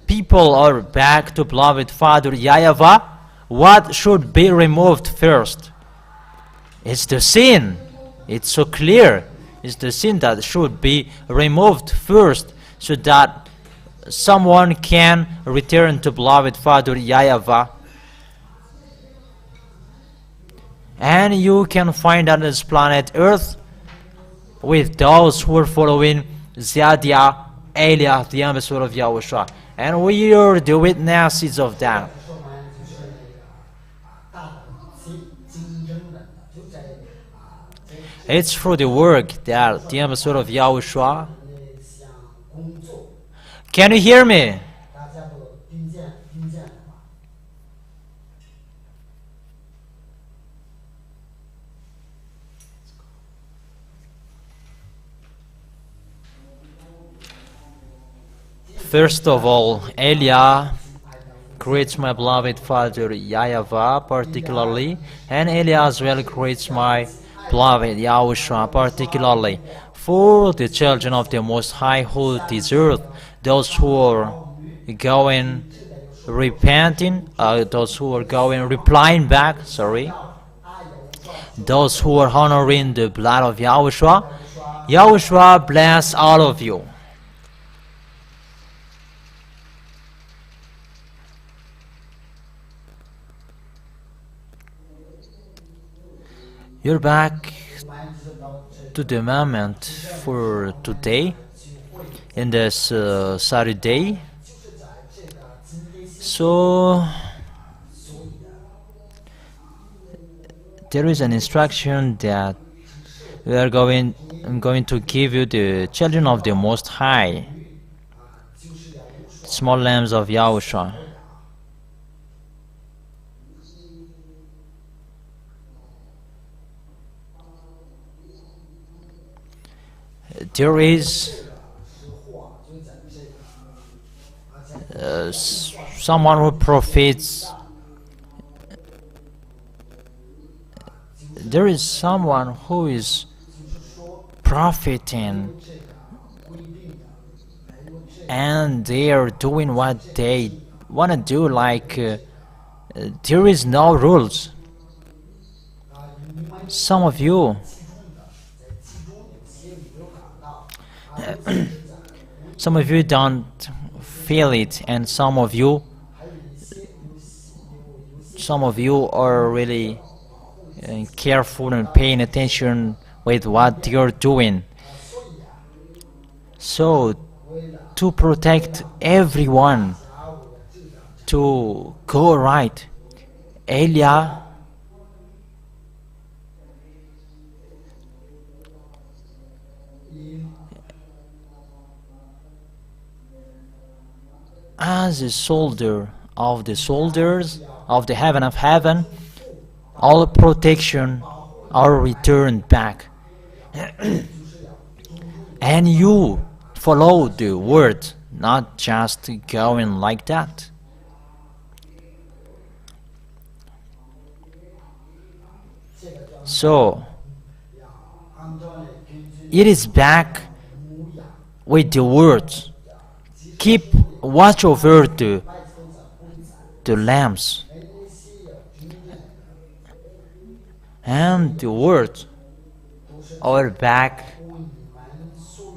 people are back to beloved Father YAHVAH, what should be removed first? It's the sin. It's so clear. It's the sin that should be removed first, so that someone can return to beloved Father YAHVAH. And you can find on this planet Earth with those who are following Zadia, Eliah, the ambassador of Yahushua. And we are the witnesses of that. It's through the work that the ambassador of Yahushua. Can you hear me? First of all, Eliah greets my beloved Father YAHVAH particularly, and Eliah as well greets my beloved Yahushua particularly. For the children of the Most High who deserve, those who are going repenting, those who are going replying back, those who are honoring the blood of Yahushua, Yahushua bless all of you. You're back to the moment for today, in this Saturday. So there is an instruction that I'm going to give you, the children of the Most High, small lambs of Yahushua. There is someone who profits. There is someone who is profiting, and they are doing what they want to do, like there is no rules. Some of you some of you don't feel it, and some of you are really careful and paying attention with what you're doing. So to protect everyone to go right, Eliah as a soldier of the soldiers of the heaven of heaven, all protection are returned back. And you follow the word, not just going like that. So it is back with the words. Keep watch over the lambs, and the words are back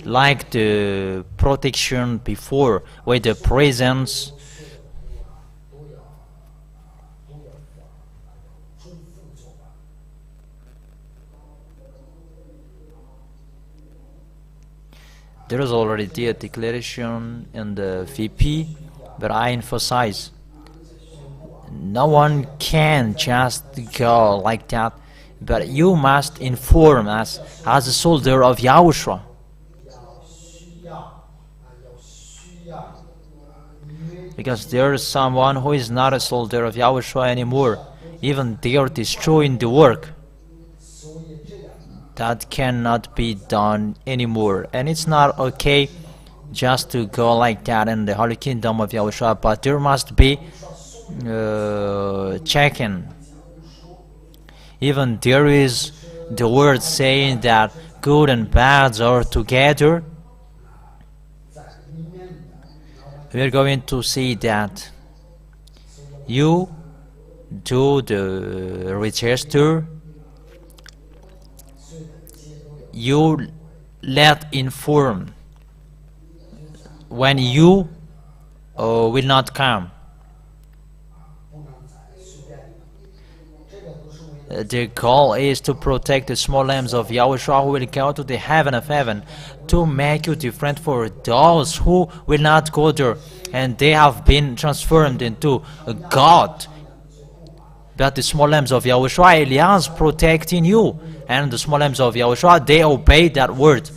like the protection before with the presence. There is already a declaration in the VP, but I emphasize no one can just go like that, but you must inform us as a soldier of Yahushua. Because there is someone who is not a soldier of Yahushua anymore, even they are destroying the work. That cannot be done anymore, and it's not okay just to go like that in the Holy Kingdom of Yahushua, but there must be checking. Even there is the word saying that good and bad are together. We are going to see that you do the register, you let inform when you will not come. The goal is to protect the small lambs of Yahushua who will go to the heaven of heaven, to make you different for those who will not go there, and they have been transformed into a God. But the small lambs of Yahushua, Elias protecting you, and the small lambs of Yahushua, they obey that word.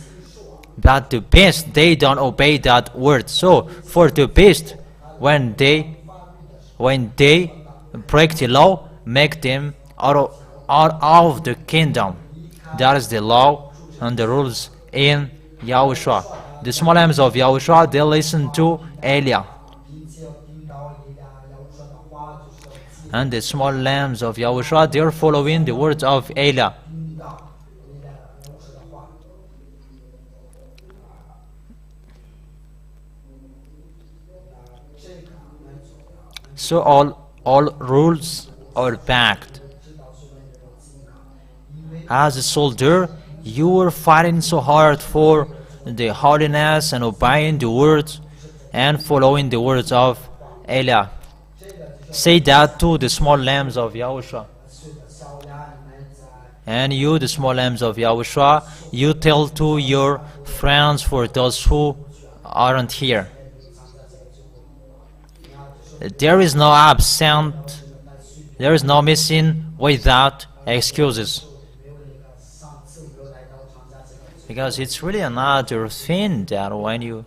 But the beast, they don't obey that word. So for the beast, when they break the law, make them out of the kingdom. That is the law and the rules in Yahushua. The small lambs of Yahushua, they listen to Elia. And the small lambs of Yahushua, they are following the words of Elia. So all rules are backed. As a soldier, you were fighting so hard for the holiness and obeying the words and following the words of Elia. Say that to the small lambs of Yahushua. And you, the small lambs of Yahushua, you tell to your friends, for those who aren't here. There is no absent, there is no missing without excuses. Because it's really another thing that when you...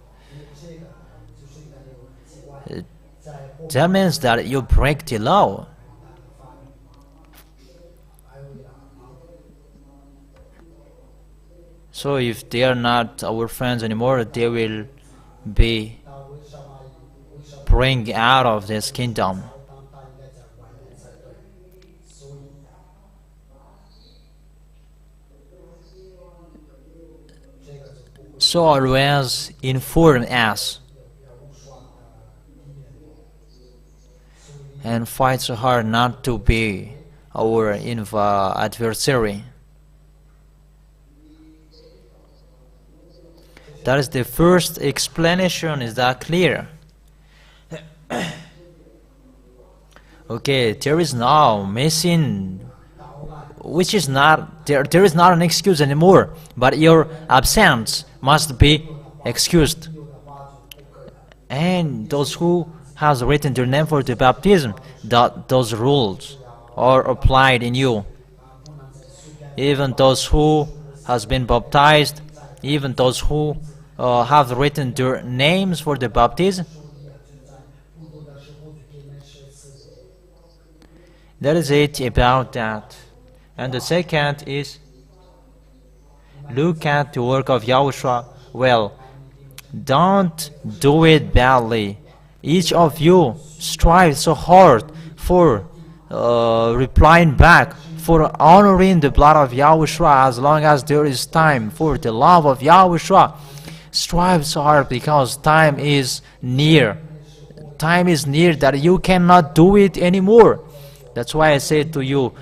that means that you break the law. So if they are not our friends anymore, they will be bring out of this kingdom. So always inform us and fight so hard not to be our adversary. That is the first explanation. Is that clear? Okay, there is no missing, which is not, there is not an excuse anymore, but your absence must be excused. And those who has written their name for the baptism, that those rules are applied in you. Even those who has been baptized, even those who have written their names for the baptism, that is it about that. And the second is, look at the work of Yahushua well. Don't do it badly. Each of you strive so hard for replying back, for honoring the blood of Yahushua as long as there is time, for the love of Yahushua. Strive so hard because time is near. time is near that you cannot do it anymore. That's why I say to you,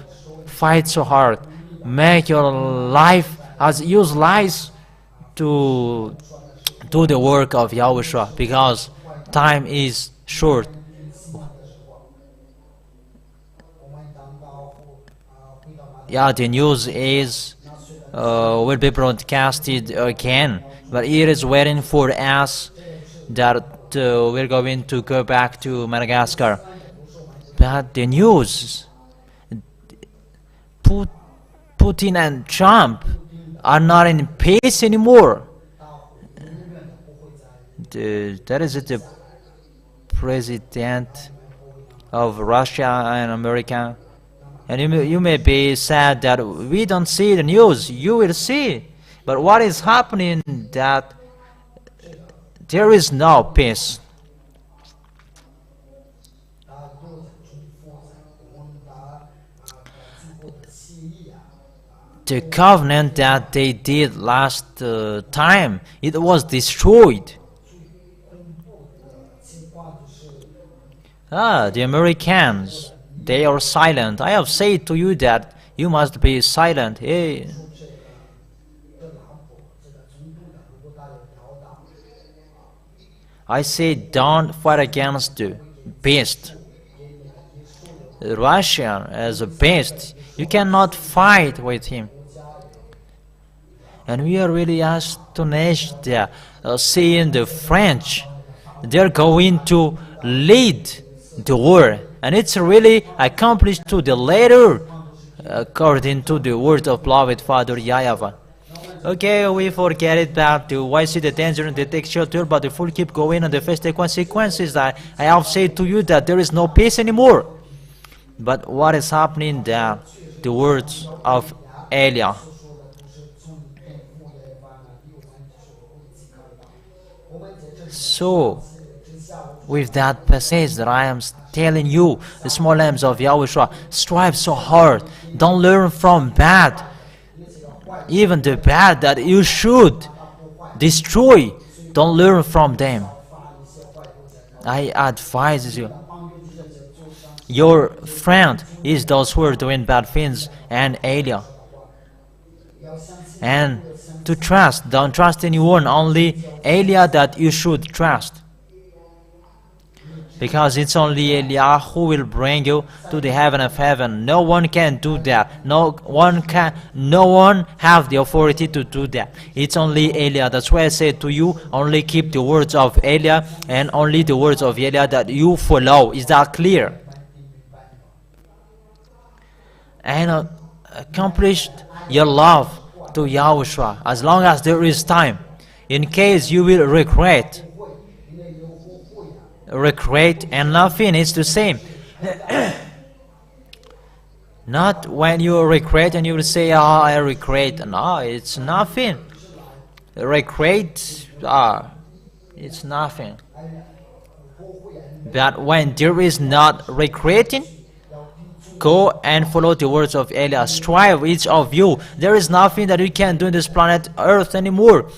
fight so hard. Make your life as useless to do the work of Yahushua, because time is short. Yeah, the news is will be broadcasted again, but it is waiting for us that we're going to go back to Madagascar. But the news, Putin and Trump are not in peace anymore. That is the president of Russia and America. And you may be sad that we don't see the news. You will see. But what is happening that there is no peace. The covenant that they did last time, it was destroyed. The Americans, they are silent. I have said to you that you must be silent. Hey. I say don't fight against the beast. Russia as a beast, you cannot fight with him. And we are really astonished there, seeing the French. They're going to lead the war, and it's really accomplished to the letter, according to the word of beloved Father YAHVAH. Okay, we forget it back to why see the danger and they take shelter, but the fool keep going and they face the consequences. I have said to you that there is no peace anymore. But what is happening there? The words of Elia. So, with that passage that I am telling you, the small lambs of Yahushua, strive so hard. Don't learn from bad. Even the bad that you should destroy, don't learn from them. I advise you. Your friend is those who are doing bad things, and Elia. And to trust, don't trust anyone, only Elia that you should trust. Because it's only Elia who will bring you to the heaven of heaven. No one can do that. No one have the authority to do that. It's only Elia. That's why I say to you, only keep the words of Elia and only the words of Elia that you follow. Is that clear? And accomplish your love to Yahushua as long as there is time. In case you will regret, and nothing is the same. Not when you regret and you will say, I regret. No, it's nothing. Regret, it's nothing. But when there is not regretting, go and follow the words of Elia. Strive, each of you. There is nothing that you can do in this planet Earth anymore.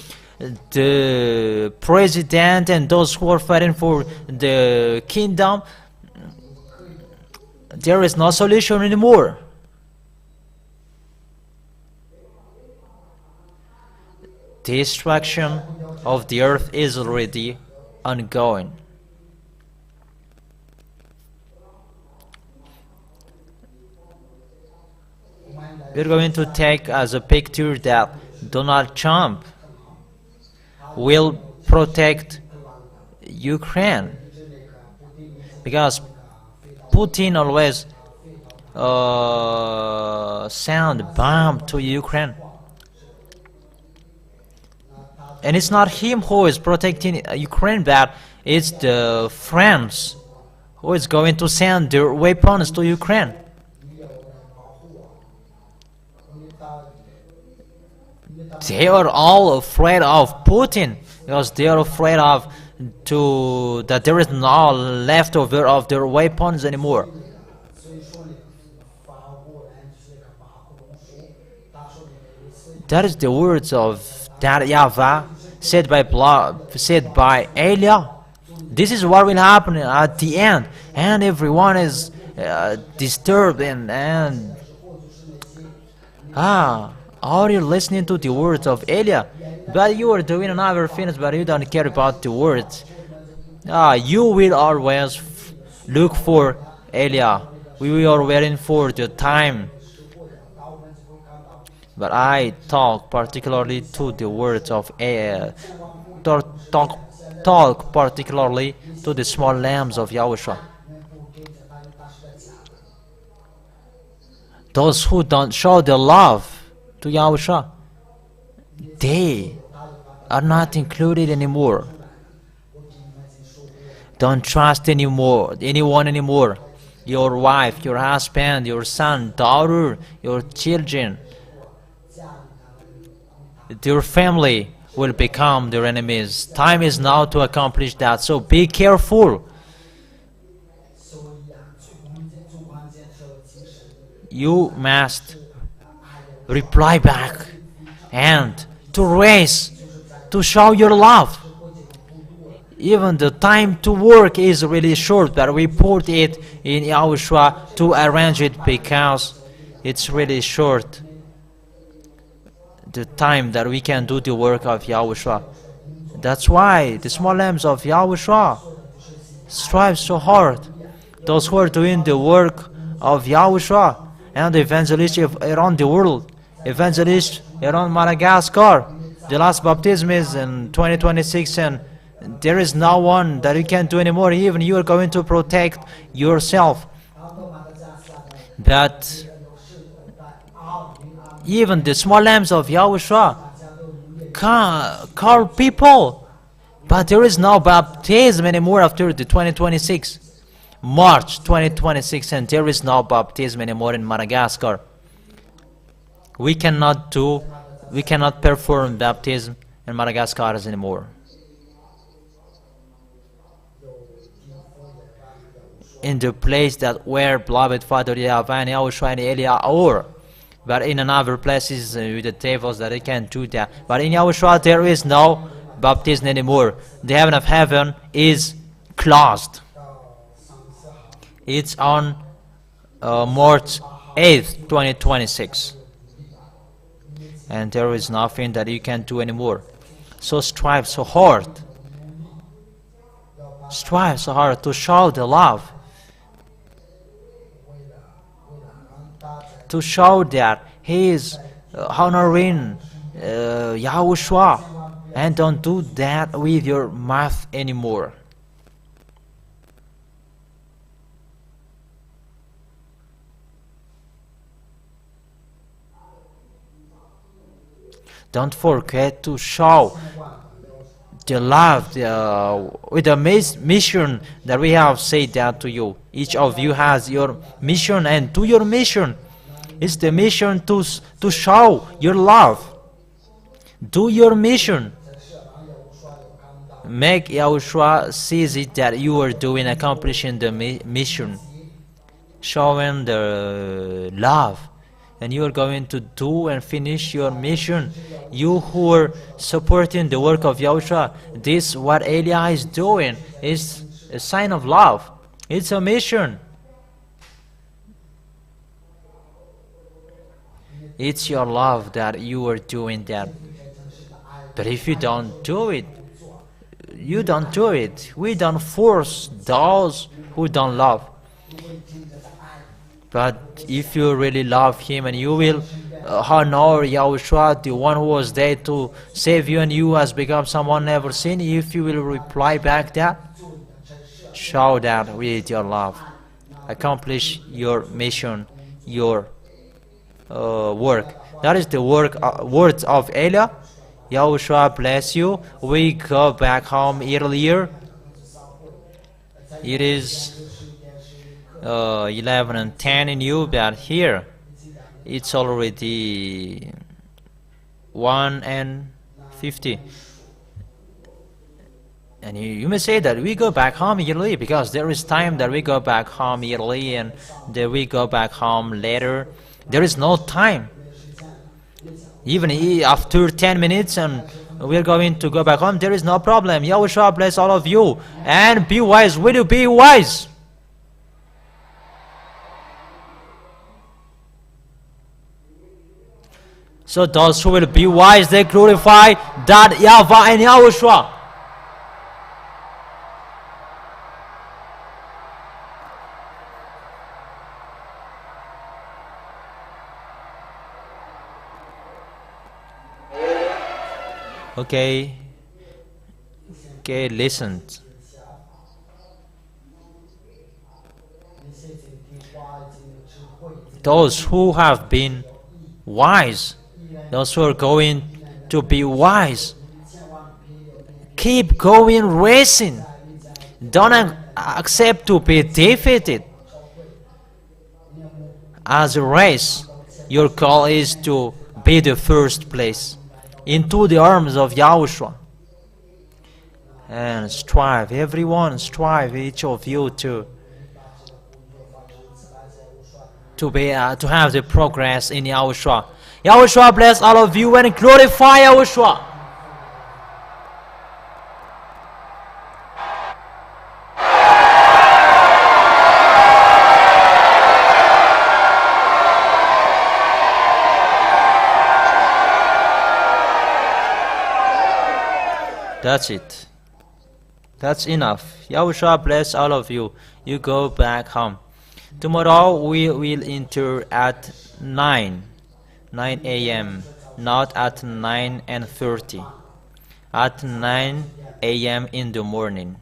The president and those who are fighting for the kingdom, there is no solution anymore. The destruction of the earth is already ongoing. We're going to take as a picture that Donald Trump will protect Ukraine, because Putin always send bomb to Ukraine, and it's not him who is protecting Ukraine, but it's the France who is going to send their weapons to Ukraine. They are all afraid of Putin, because they are afraid of that there is no leftover of their weapons anymore. That is the words of that YAHVAH said by Elia, This is what will happen at the end, and everyone is disturbed and are you listening to the words of Elia? But you are doing another things, but you don't care about the words. You will always look for Elia. We are waiting for the time. But I talk particularly to the words of talk particularly to the small lambs of Yahushua. Those who don't show their love to Yahushua, they are not included anymore. Don't trust anyone anymore. Your wife, your husband, your son, daughter, your children, your family will become their enemies. Time is now to accomplish that, so be careful. You must reply back and to raise, to show your love. Even the time to work is really short, but we put it in Yahushua to arrange it because it's really short. The time that we can do the work of Yahushua. That's why the small lambs of Yahushua strive so hard. Those who are doing the work of Yahushua and the evangelists around the world, evangelists around Madagascar. The last baptism is in 2026 and there is no one that you can do anymore. Even you are going to protect yourself. But even the small lambs of Yahushua call people, but there is no baptism anymore after the 2026, March 2026, and there is no baptism anymore in Madagascar. We cannot perform baptism in Madagascar anymore. In the place that where beloved Father YAHVAH and YAHOSHUAH and Elia are. But in another places with the tables that they can do that. But in Yahushua there is no baptism anymore. The heaven of heaven is closed. It's on March 8th, 2026. And there is nothing that you can do anymore. So strive so hard. Strive so hard to show the love. To show that he is honoring Yahushua, and don't do that with your mouth anymore. Don't forget to show the love with the mission that we have said that to you. Each of you has your mission, and do your mission. It's the mission to show your love. Do your mission. Make Yahushua sees it that you are doing, accomplishing the mission, showing the love, and you are going to do and finish your mission. You who are supporting the work of Yahushua, this what Elia is doing is a sign of love. It's a mission. It's your love that you are doing that. But if you don't do it, you don't do it. We don't force those who don't love. But if you really love him and you will honor Yahushua, the one who was there to save you, and you has become someone never seen, if you will reply back that, show that with your love. Accomplish your mission, your work. That is the words of Elia. Yahushua bless you. We go back home earlier. It is 11 and 10 in you, but here it's already 1 and 50. And you may say that we go back home early because there is time that we go back home early and that we go back home later. There is no time. Even after 10 minutes and we are going to go back home. There is no problem. Yahushua bless all of you. And be wise. Will you be wise? So those who will be wise, they glorify that YAHVAH and Yahushua. Okay, listen. Those who have been wise, those who are going to be wise, keep going racing. Don't accept to be defeated. As a race, your goal is to be the first place into the arms of Yahushua. And strive, everyone strive, each of you to have the progress in Yahushua. Yahushua bless all of you and glorify Yahushua. That's it. That's enough. Yahushua bless all of you. You go back home. Tomorrow we will enter at 9 a.m. not at 9:30. At 9 a.m. in the morning.